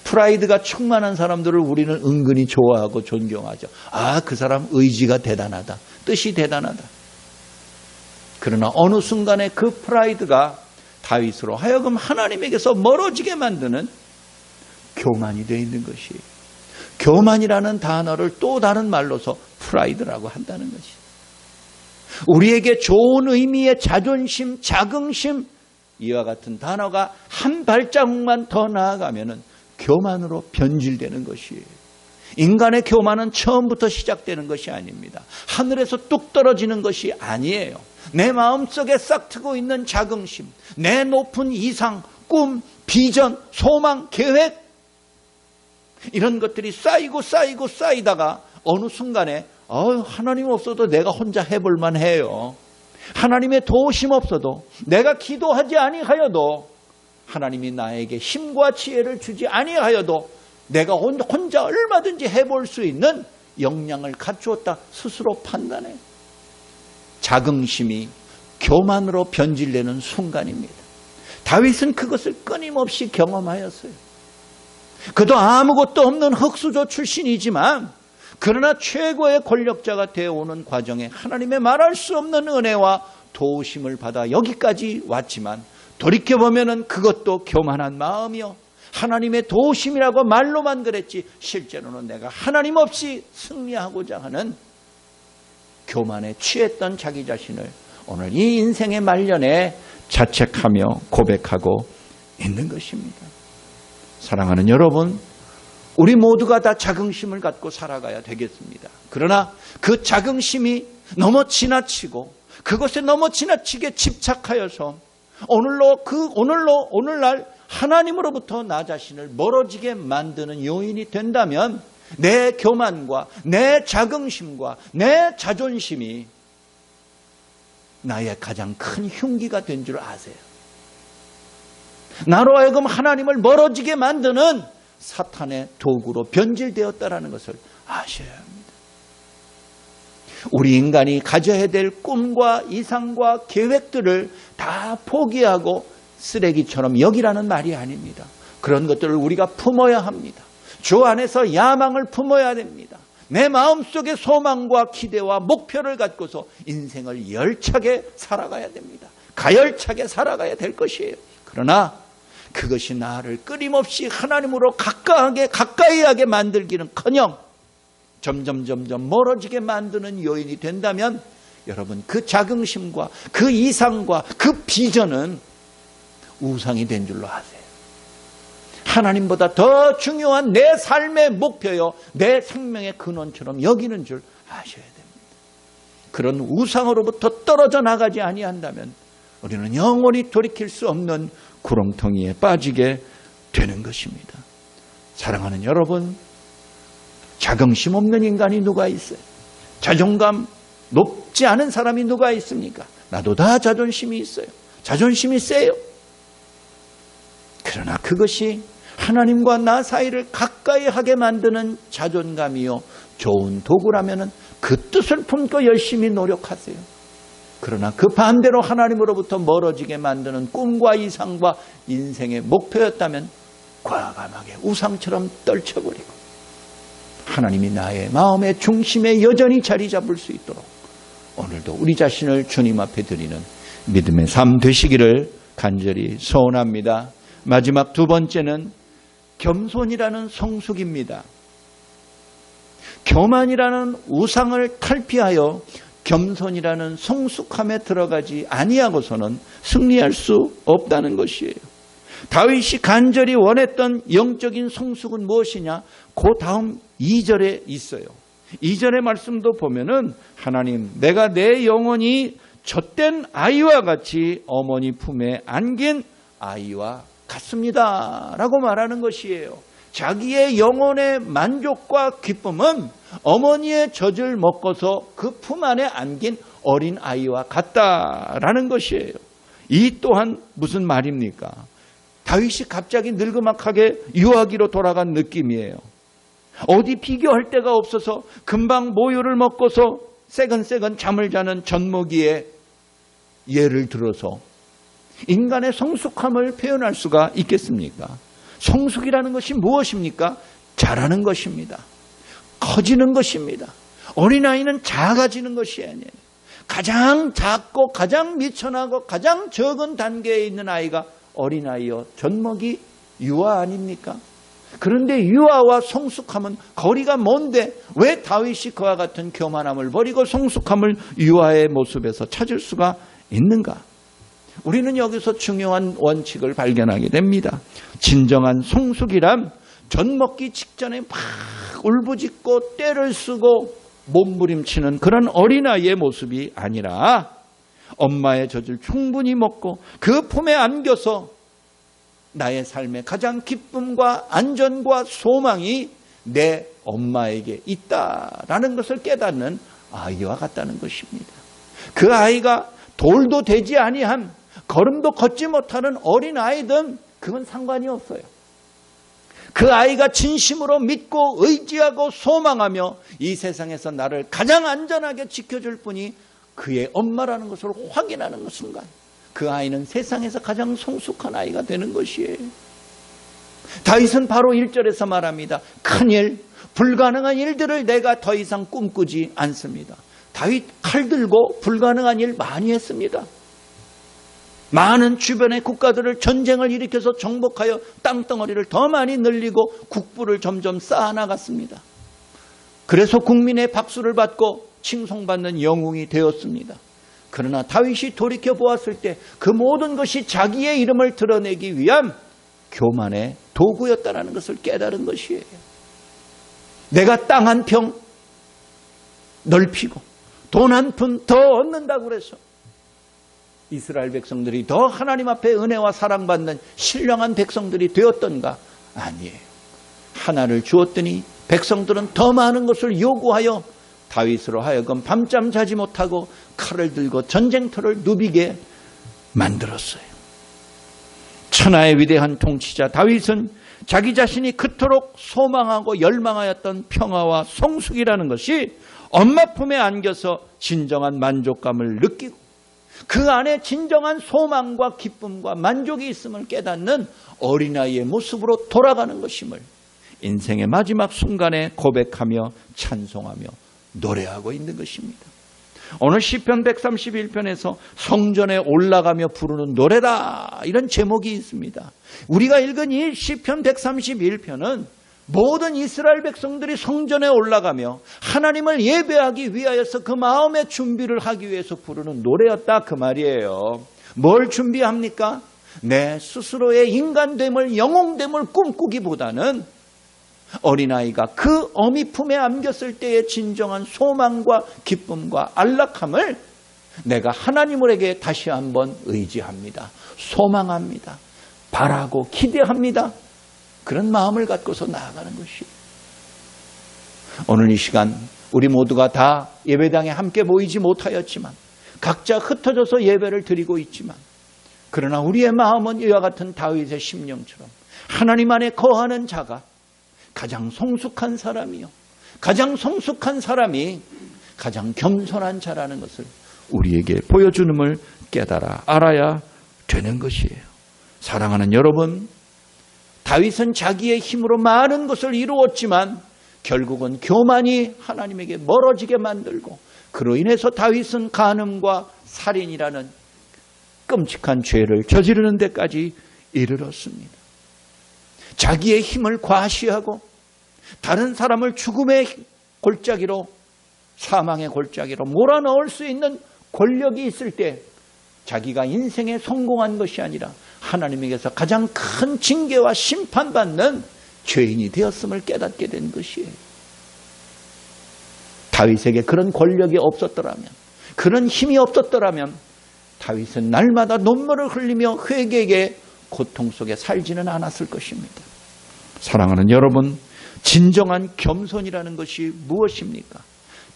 프라이드가 충만한 사람들을 우리는 은근히 좋아하고 존경하죠. 아, 그 사람 의지가 대단하다. 뜻이 대단하다. 그러나 어느 순간에 그 프라이드가 다윗으로 하여금 하나님에게서 멀어지게 만드는 교만이 되어 있는 것이에요. 교만이라는 단어를 또 다른 말로서 프라이드라고 한다는 것이. 우리에게 좋은 의미의 자존심, 자긍심, 이와 같은 단어가 한 발자국만 더 나아가면은 교만으로 변질되는 것이에요. 인간의 교만은 처음부터 시작되는 것이 아닙니다. 하늘에서 뚝 떨어지는 것이 아니에요. 내 마음속에 싹트고 있는 자긍심, 내 높은 이상, 꿈, 비전, 소망, 계획, 이런 것들이 쌓이다가 어느 순간에 하나님 없어도 내가 혼자 해볼 만해요. 하나님의 도우심 없어도, 내가 기도하지 아니하여도, 하나님이 나에게 힘과 지혜를 주지 아니하여도 내가 혼자 얼마든지 해볼 수 있는 역량을 갖추었다 스스로 판단해. 자긍심이 교만으로 변질되는 순간입니다. 다윗은 그것을 끊임없이 경험하였어요. 그도 아무것도 없는 흙수저 출신이지만 그러나 최고의 권력자가 되어오는 과정에 하나님의 말할 수 없는 은혜와 도우심을 받아 여기까지 왔지만 돌이켜보면 그것도 교만한 마음이요, 하나님의 도우심이라고 말로만 그랬지 실제로는 내가 하나님 없이 승리하고자 하는 교만에 취했던 자기 자신을 오늘 이 인생의 말년에 자책하며 고백하고 있는 것입니다. 사랑하는 여러분, 우리 모두가 다 자긍심을 갖고 살아가야 되겠습니다. 그러나 그 자긍심이 너무 지나치고 그것에 너무 지나치게 집착하여서 오늘날 하나님으로부터 나 자신을 멀어지게 만드는 요인이 된다면 내 교만과 내 자긍심과 내 자존심이 나의 가장 큰 흉기가 된 줄 아세요? 나로 하여금 하나님을 멀어지게 만드는 사탄의 도구로 변질되었다는 것을 아셔야 합니다. 우리 인간이 가져야 될 꿈과 이상과 계획들을 다 포기하고 쓰레기처럼 여기라는 말이 아닙니다. 그런 것들을 우리가 품어야 합니다. 주 안에서 야망을 품어야 됩니다. 내 마음속에 소망과 기대와 목표를 갖고서 인생을 열차게 살아가야 됩니다. 가열차게 살아가야 될 것이에요. 그러나 그것이 나를 끊임없이 하나님으로 가까이하게 만들기는커녕 점점 멀어지게 만드는 요인이 된다면 여러분, 그 자긍심과 그 이상과 그 비전은 우상이 된 줄로 아세요. 하나님보다 더 중요한 내 삶의 목표요, 내 생명의 근원처럼 여기는 줄 아셔야 됩니다. 그런 우상으로부터 떨어져 나가지 아니한다면 우리는 영원히 돌이킬 수 없는 구렁텅이에 빠지게 되는 것입니다. 사랑하는 여러분, 자긍심 없는 인간이 누가 있어요? 자존감 높지 않은 사람이 누가 있습니까? 나도 다 자존심이 있어요. 자존심이 세요. 그러나 그것이 하나님과 나 사이를 가까이 하게 만드는 자존감이요, 좋은 도구라면 그 뜻을 품고 열심히 노력하세요. 그러나 그 반대로 하나님으로부터 멀어지게 만드는 꿈과 이상과 인생의 목표였다면 과감하게 우상처럼 떨쳐버리고 하나님이 나의 마음의 중심에 여전히 자리 잡을 수 있도록 오늘도 우리 자신을 주님 앞에 드리는 믿음의 삶 되시기를 간절히 소원합니다. 마지막 두 번째는 겸손이라는 성숙입니다. 교만이라는 우상을 탈피하여 겸손이라는 성숙함에 들어가지 아니하고서는 승리할 수 없다는 것이에요. 다윗이 간절히 원했던 영적인 성숙은 무엇이냐? 그 다음 2절에 있어요. 2절의 말씀도 보면은 하나님, 내가 내 영혼이 젖된 아이와 같이 어머니 품에 안긴 아이와 같습니다 라고 말하는 것이에요. 자기의 영혼의 만족과 기쁨은 어머니의 젖을 먹고서 그 품 안에 안긴 어린 아이와 같다라는 것이에요. 이 또한 무슨 말입니까? 다윗이 갑자기 늙음막하게 유아기로 돌아간 느낌이에요. 어디 비교할 데가 없어서 금방 모유를 먹고서 새근새근 잠을 자는 젖먹이의 예를 들어서 인간의 성숙함을 표현할 수가 있겠습니까? 성숙이라는 것이 무엇입니까? 자라는 것입니다. 커지는 것입니다. 어린아이는 작아지는 것이 아니에요. 가장 작고 가장 미천하고 가장 적은 단계에 있는 아이가 어린아이요, 젖먹이 유아 아닙니까? 그런데 유아와 성숙함은 거리가 먼데 왜 다윗이 그와 같은 교만함을 버리고 성숙함을 유아의 모습에서 찾을 수가 있는가? 우리는 여기서 중요한 원칙을 발견하게 됩니다. 진정한 성숙이란 젖먹기 직전에 막 울부짖고 떼를 쓰고 몸부림치는 그런 어린아이의 모습이 아니라 엄마의 젖을 충분히 먹고 그 품에 안겨서 나의 삶의 가장 기쁨과 안전과 소망이 내 엄마에게 있다라는 것을 깨닫는 아이와 같다는 것입니다. 그 아이가 돌도 되지 아니한 걸음도 걷지 못하는 어린아이든 그건 상관이 없어요. 그 아이가 진심으로 믿고 의지하고 소망하며 이 세상에서 나를 가장 안전하게 지켜줄 분이 그의 엄마라는 것을 확인하는 순간 그 아이는 세상에서 가장 성숙한 아이가 되는 것이에요. 다윗은 바로 1절에서 말합니다. 큰일, 불가능한 일들을 내가 더 이상 꿈꾸지 않습니다. 다윗 칼 들고 불가능한 일 많이 했습니다. 많은 주변의 국가들을 전쟁을 일으켜서 정복하여 땅덩어리를 더 많이 늘리고 국부를 점점 쌓아나갔습니다. 그래서 국민의 박수를 받고 칭송받는 영웅이 되었습니다. 그러나 다윗이 돌이켜 보았을 때 그 모든 것이 자기의 이름을 드러내기 위한 교만의 도구였다는 것을 깨달은 것이에요. 내가 땅 한 평 넓히고 돈 한 푼 더 얻는다고 그래서 이스라엘 백성들이 더 하나님 앞에 은혜와 사랑받는 신령한 백성들이 되었던가? 아니에요. 하나를 주었더니 백성들은 더 많은 것을 요구하여 다윗으로 하여금 밤잠 자지 못하고 칼을 들고 전쟁터를 누비게 만들었어요. 천하의 위대한 통치자 다윗은 자기 자신이 그토록 소망하고 열망하였던 평화와 성숙이라는 것이 엄마 품에 안겨서 진정한 만족감을 느끼고 그 안에 진정한 소망과 기쁨과 만족이 있음을 깨닫는 어린아이의 모습으로 돌아가는 것임을 인생의 마지막 순간에 고백하며 찬송하며 노래하고 있는 것입니다. 오늘 시편 131편에서 성전에 올라가며 부르는 노래다 이런 제목이 있습니다. 우리가 읽은 이 시편 131편은 모든 이스라엘 백성들이 성전에 올라가며 하나님을 예배하기 위하여서 그 마음의 준비를 하기 위해서 부르는 노래였다 그 말이에요. 뭘 준비합니까? 내 스스로의 인간됨을 영웅됨을 꿈꾸기보다는 어린아이가 그 어미 품에 안겼을 때의 진정한 소망과 기쁨과 안락함을 내가 하나님에게 다시 한번 의지합니다. 소망합니다. 바라고 기대합니다. 그런 마음을 갖고서 나아가는 것이에요. 오늘 이 시간 우리 모두가 다 예배당에 함께 모이지 못하였지만 각자 흩어져서 예배를 드리고 있지만 그러나 우리의 마음은 이와 같은 다윗의 심령처럼 하나님 안에 거하는 자가 가장 성숙한 사람이요. 가장 성숙한 사람이 가장 겸손한 자라는 것을 우리에게 보여주는을 깨달아 알아야 되는 것이에요. 사랑하는 여러분, 다윗은 자기의 힘으로 많은 것을 이루었지만 결국은 교만이 하나님에게 멀어지게 만들고 그로 인해서 다윗은 간음과 살인이라는 끔찍한 죄를 저지르는 데까지 이르렀습니다. 자기의 힘을 과시하고 다른 사람을 죽음의 골짜기로 사망의 골짜기로 몰아넣을 수 있는 권력이 있을 때 자기가 인생에 성공한 것이 아니라 하나님에게서 가장 큰 징계와 심판받는 죄인이 되었음을 깨닫게 된 것이에요. 다윗에게 그런 권력이 없었더라면 그런 힘이 없었더라면 다윗은 날마다 눈물을 흘리며 회개의 고통 속에 살지는 않았을 것입니다. 사랑하는 여러분, 진정한 겸손이라는 것이 무엇입니까?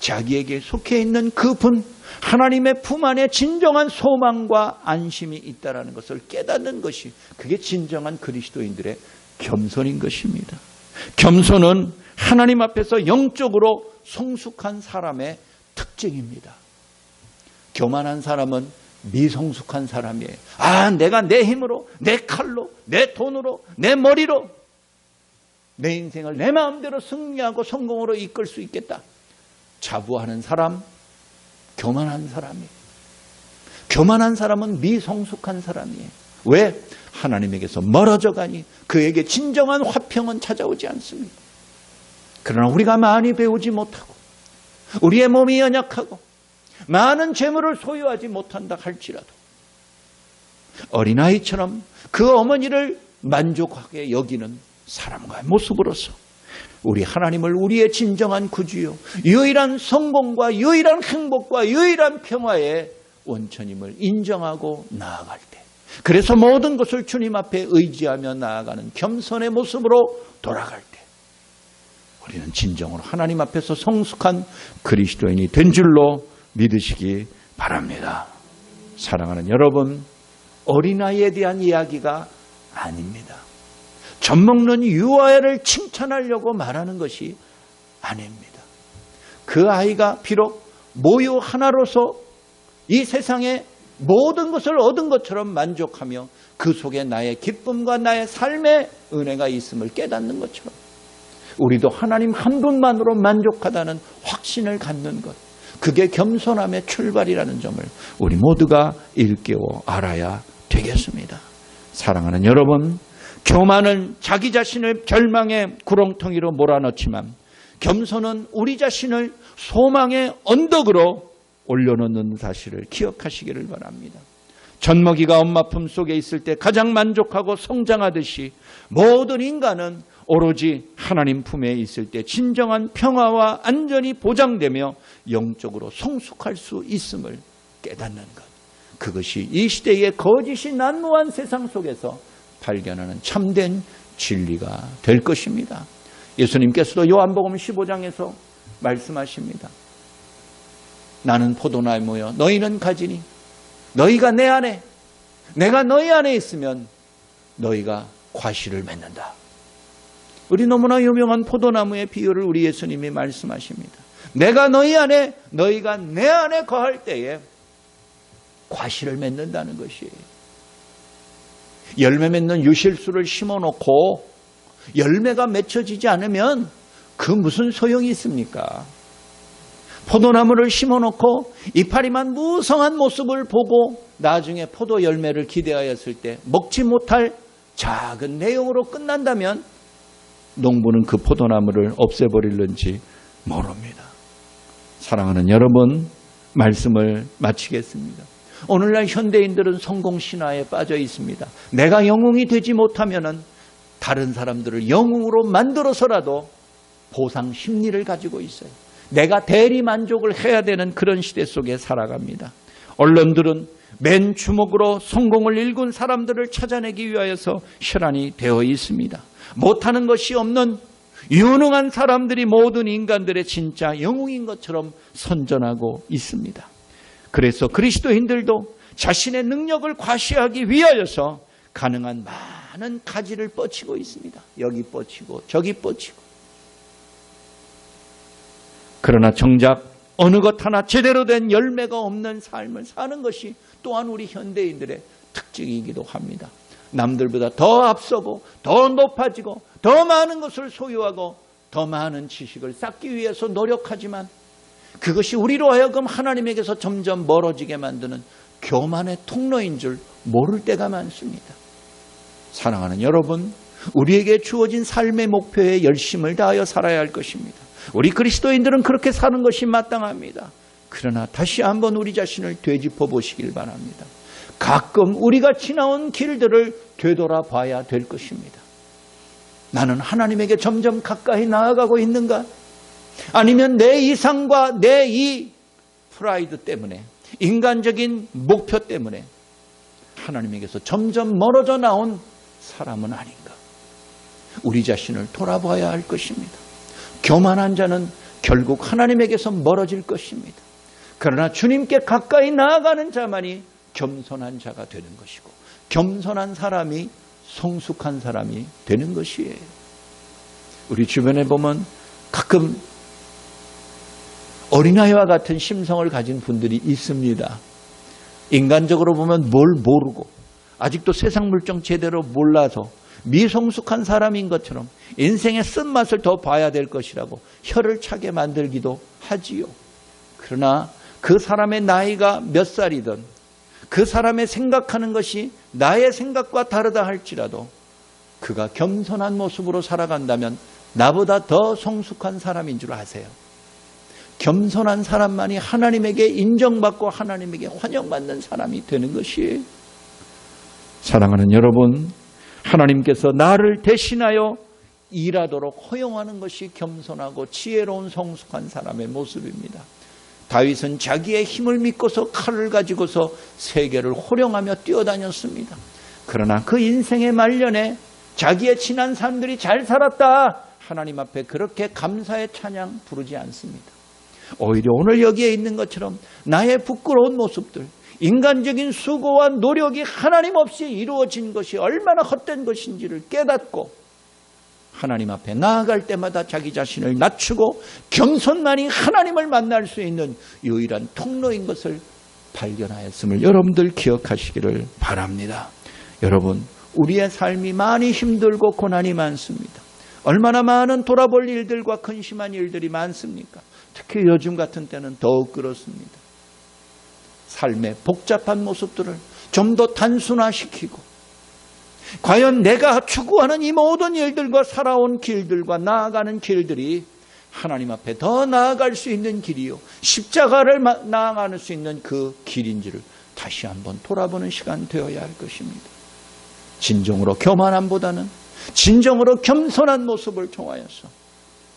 자기에게 속해 있는 그분 하나님의 품 안에 진정한 소망과 안심이 있다는 것을 깨닫는 것이 그게 진정한 그리스도인들의 겸손인 것입니다. 겸손은 하나님 앞에서 영적으로 성숙한 사람의 특징입니다. 교만한 사람은 미성숙한 사람이에요. 내가 내 힘으로, 내 칼로, 내 돈으로, 내 머리로 내 인생을 내 마음대로 승리하고 성공으로 이끌 수 있겠다. 자부하는 사람, 교만한 사람이에요. 교만한 사람은 미성숙한 사람이에요. 왜? 하나님에게서 멀어져 가니 그에게 진정한 화평은 찾아오지 않습니다. 그러나 우리가 많이 배우지 못하고 우리의 몸이 연약하고 많은 재물을 소유하지 못한다 할지라도 어린아이처럼 그 어머니를 만족하게 여기는 사람과의 모습으로서 우리 하나님을 우리의 진정한 구주요 유일한 성공과 유일한 행복과 유일한 평화의 원천임을 인정하고 나아갈 때, 그래서 모든 것을 주님 앞에 의지하며 나아가는 겸손의 모습으로 돌아갈 때 우리는 진정으로 하나님 앞에서 성숙한 그리스도인이 된 줄로 믿으시기 바랍니다. 사랑하는 여러분, 어린아이에 대한 이야기가 아닙니다. 젖먹는 유아애를 칭찬하려고 말하는 것이 아닙니다. 그 아이가 비록 모유 하나로서 이 세상의 모든 것을 얻은 것처럼 만족하며 그 속에 나의 기쁨과 나의 삶의 은혜가 있음을 깨닫는 것처럼 우리도 하나님 한 분만으로 만족하다는 확신을 갖는 것, 그게 겸손함의 출발이라는 점을 우리 모두가 일깨워 알아야 되겠습니다. 사랑하는 여러분, 교만은 자기 자신을 절망의 구렁텅이로 몰아넣지만 겸손은 우리 자신을 소망의 언덕으로 올려놓는 사실을 기억하시기를 바랍니다. 젖먹이가 엄마 품 속에 있을 때 가장 만족하고 성장하듯이 모든 인간은 오로지 하나님 품에 있을 때 진정한 평화와 안전이 보장되며 영적으로 성숙할 수 있음을 깨닫는 것, 그것이 이 시대의 거짓이 난무한 세상 속에서 발견하는 참된 진리가 될 것입니다. 예수님께서도 요한복음 15장에서 말씀하십니다. 나는 포도나무여 너희는 가지니 너희가 내 안에 내가 너희 안에 있으면 너희가 과실을 맺는다. 우리 너무나 유명한 포도나무의 비유를 우리 예수님이 말씀하십니다. 내가 너희 안에 너희가 내 안에 거할 때에 과실을 맺는다는 것이에요. 열매 맺는 유실수를 심어놓고 열매가 맺혀지지 않으면 그 무슨 소용이 있습니까? 포도나무를 심어놓고 이파리만 무성한 모습을 보고 나중에 포도 열매를 기대하였을 때 먹지 못할 작은 내용으로 끝난다면 농부는 그 포도나무를 없애버릴는지 모릅니다. 사랑하는 여러분, 말씀을 마치겠습니다. 오늘날 현대인들은 성공신화에 빠져 있습니다. 내가 영웅이 되지 못하면 다른 사람들을 영웅으로 만들어서라도 보상 심리를 가지고 있어요. 내가 대리 만족을 해야 되는 그런 시대 속에 살아갑니다. 언론들은 맨 주먹으로 성공을 일군 사람들을 찾아내기 위하여서 혈안이 되어 있습니다. 못하는 것이 없는 유능한 사람들이 모든 인간들의 진짜 영웅인 것처럼 선전하고 있습니다. 그래서 그리스도인들도 자신의 능력을 과시하기 위하여서 가능한 많은 가지를 뻗치고 있습니다. 여기 뻗치고 저기 뻗치고. 그러나 정작 어느 것 하나 제대로 된 열매가 없는 삶을 사는 것이 또한 우리 현대인들의 특징이기도 합니다. 남들보다 더 앞서고 더 높아지고 더 많은 것을 소유하고 더 많은 지식을 쌓기 위해서 노력하지만 그것이 우리로 하여금 하나님에게서 점점 멀어지게 만드는 교만의 통로인 줄 모를 때가 많습니다. 사랑하는 여러분, 우리에게 주어진 삶의 목표에 열심을 다하여 살아야 할 것입니다. 우리 그리스도인들은 그렇게 사는 것이 마땅합니다. 그러나 다시 한번 우리 자신을 되짚어 보시길 바랍니다. 가끔 우리가 지나온 길들을 되돌아봐야 될 것입니다. 나는 하나님에게 점점 가까이 나아가고 있는가? 아니면 내 이상과 내 이 프라이드 때문에, 인간적인 목표 때문에 하나님에게서 점점 멀어져 나온 사람은 아닌가? 우리 자신을 돌아봐야 할 것입니다. 교만한 자는 결국 하나님에게서 멀어질 것입니다. 그러나 주님께 가까이 나아가는 자만이 겸손한 자가 되는 것이고, 겸손한 사람이 성숙한 사람이 되는 것이에요. 우리 주변에 보면 가끔 어린아이와 같은 심성을 가진 분들이 있습니다. 인간적으로 보면 뭘 모르고 아직도 세상 물정 제대로 몰라서 미성숙한 사람인 것처럼 인생의 쓴맛을 더 봐야 될 것이라고 혀를 차게 만들기도 하지요. 그러나 그 사람의 나이가 몇 살이든 그 사람의 생각하는 것이 나의 생각과 다르다 할지라도 그가 겸손한 모습으로 살아간다면 나보다 더 성숙한 사람인 줄 아세요. 겸손한 사람만이 하나님에게 인정받고 하나님에게 환영받는 사람이 되는 것이에요. 사랑하는 여러분, 하나님께서 나를 대신하여 일하도록 허용하는 것이 겸손하고 지혜로운 성숙한 사람의 모습입니다. 다윗은 자기의 힘을 믿고서 칼을 가지고서 세계를 호령하며 뛰어다녔습니다. 그러나 그 인생의 말년에 자기의 친한 사람들이 잘 살았다, 하나님 앞에 그렇게 감사의 찬양 부르지 않습니다. 오히려 오늘 여기에 있는 것처럼 나의 부끄러운 모습들, 인간적인 수고와 노력이 하나님 없이 이루어진 것이 얼마나 헛된 것인지를 깨닫고 하나님 앞에 나아갈 때마다 자기 자신을 낮추고 겸손만이 하나님을 만날 수 있는 유일한 통로인 것을 발견하였음을 여러분들 기억하시기를 바랍니다. 여러분, 우리의 삶이 많이 힘들고 고난이 많습니다. 얼마나 많은 돌아볼 일들과 근심한 일들이 많습니까? 특히 요즘 같은 때는 더욱 그렇습니다. 삶의 복잡한 모습들을 좀 더 단순화시키고 과연 내가 추구하는 이 모든 일들과 살아온 길들과 나아가는 길들이 하나님 앞에 더 나아갈 수 있는 길이요, 십자가를 나아갈 수 있는 그 길인지를 다시 한번 돌아보는 시간 되어야 할 것입니다. 진정으로 교만함보다는 진정으로 겸손한 모습을 통하여서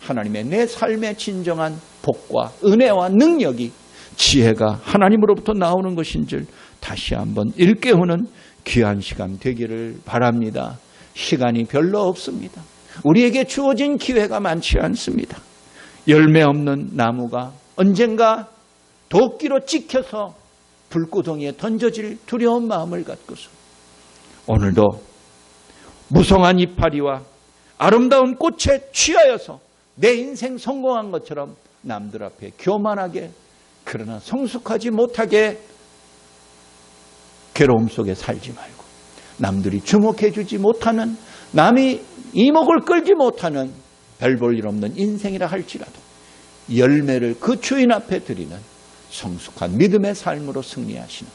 하나님의 내 삶의 진정한 복과 은혜와 능력이, 지혜가 하나님으로부터 나오는 것인 줄 다시 한번 일깨우는 귀한 시간 되기를 바랍니다. 시간이 별로 없습니다. 우리에게 주어진 기회가 많지 않습니다. 열매 없는 나무가 언젠가 도끼로 찍혀서 불구덩이에 던져질 두려운 마음을 갖고서 오늘도 무성한 이파리와 아름다운 꽃에 취하여서 내 인생 성공한 것처럼 남들 앞에 교만하게, 그러나 성숙하지 못하게 괴로움 속에 살지 말고, 남들이 주목해 주지 못하는, 남이 이목을 끌지 못하는 별 볼 일 없는 인생이라 할지라도 열매를 그 주인 앞에 드리는 성숙한 믿음의 삶으로 승리하시는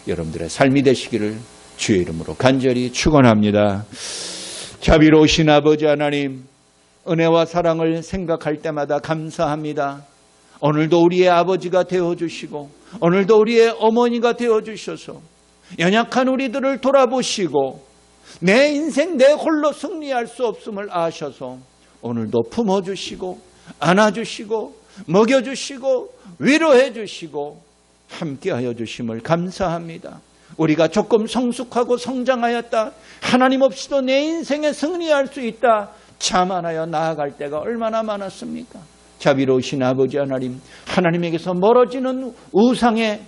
여러분들의 삶이 되시기를 주의 이름으로 간절히 축원합니다. 자비로우신 아버지 하나님, 은혜와 사랑을 생각할 때마다 감사합니다. 오늘도 우리의 아버지가 되어주시고 오늘도 우리의 어머니가 되어주셔서 연약한 우리들을 돌아보시고 내 인생 내 홀로 승리할 수 없음을 아셔서 오늘도 품어주시고 안아주시고 먹여주시고 위로해주시고 함께하여 주심을 감사합니다. 우리가 조금 성숙하고 성장하였다, 하나님 없이도 내 인생에 승리할 수 있다 자만하여 나아갈 때가 얼마나 많았습니까? 자비로우신 아버지 하나님, 하나님에게서 멀어지는 우상의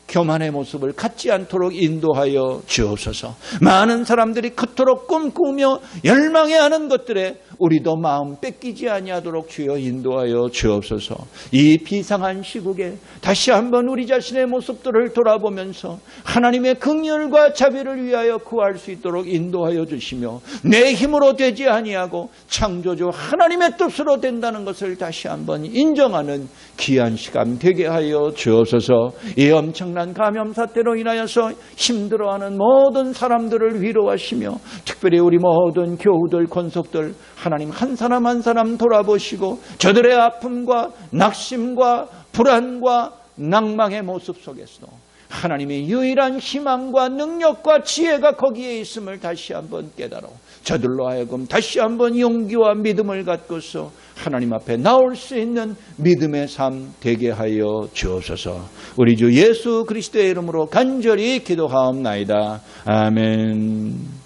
교만의 모습을 갖지 않도록 인도하여 주옵소서. 많은 사람들이 그토록 꿈꾸며 열망해하는 것들에 우리도 마음 뺏기지 아니하도록 주여 인도하여 주옵소서. 이 비상한 시국에 다시 한번 우리 자신의 모습들을 돌아보면서 하나님의 긍휼과 자비를 위하여 구할 수 있도록 인도하여 주시며, 내 힘으로 되지 아니하고 창조주 하나님의 뜻으로 된다는 것을 다시 한번 인정하는 귀한 시간 되게 하여 주옵소서. 이 엄청난 감염 사태로 인하여서 힘들어하는 모든 사람들을 위로하시며, 특별히 우리 모든 교우들, 권속들 하나님 한 사람 한 사람 돌아보시고 저들의 아픔과 낙심과 불안과 낭망의 모습 속에서도 하나님의 유일한 희망과 능력과 지혜가 거기에 있음을 다시 한번 깨달아 저들로 하여금 다시 한번 용기와 믿음을 갖고서 하나님 앞에 나올 수 있는 믿음의 삶 되게 하여 주옵소서. 우리 주 예수 그리스도의 이름으로 간절히 기도하옵나이다. 아멘.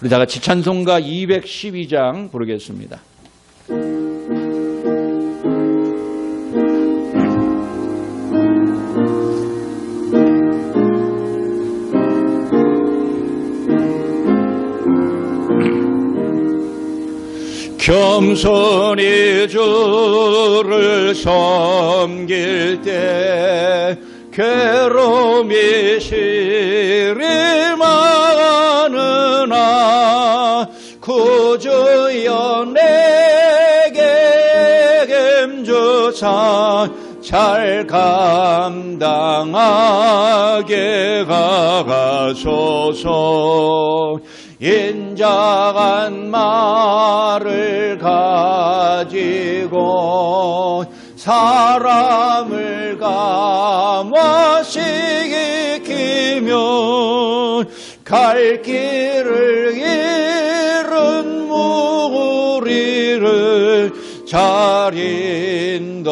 우리 다 같이 찬송가 212장 부르겠습니다. 겸손히 주를 섬길 때 괴로움이 시리마느나 구주여 내게 힘주사 잘 감당하게 하소서. 인자간 말을 가지고 사람을 감화시키며 갈 길을 잃은 무리를 잘 인도하게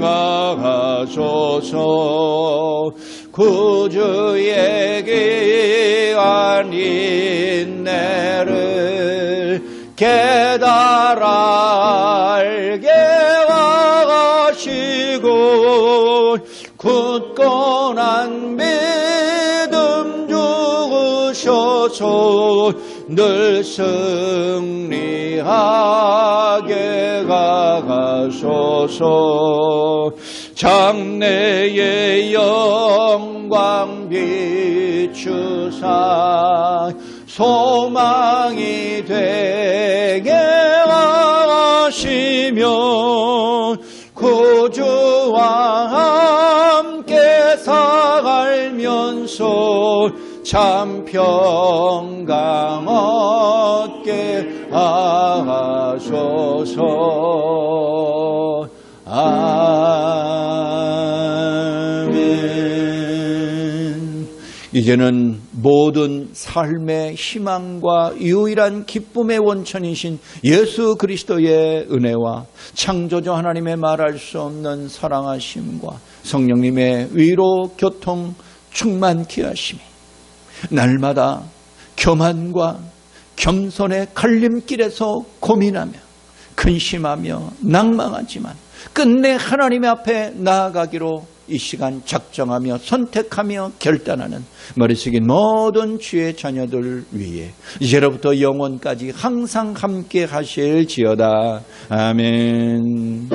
하소서. 구주의 귀한 인내를 깨달아 알게 하시고 굳건한 믿음 주셔서 늘 승리하게 하소서. 장래의 영광 비추사 소망이 되게 하시며 구주와 함께 살면서 참 평강 얻게 하소서. 아멘. 이제는 모든 삶의 희망과 유일한 기쁨의 원천이신 예수 그리스도의 은혜와 창조주 하나님의 말할 수 없는 사랑하심과 성령님의 위로 교통 충만케 하심이 날마다 교만과 겸손의 갈림길에서 고민하며 근심하며 낭망하지만 끝내 하나님 앞에 나아가기로 이 시간 작정하며 선택하며 결단하는 머리 숙인 모든 주의 자녀들 위해 이제로부터 영원까지 항상 함께 하실지어다. 아멘.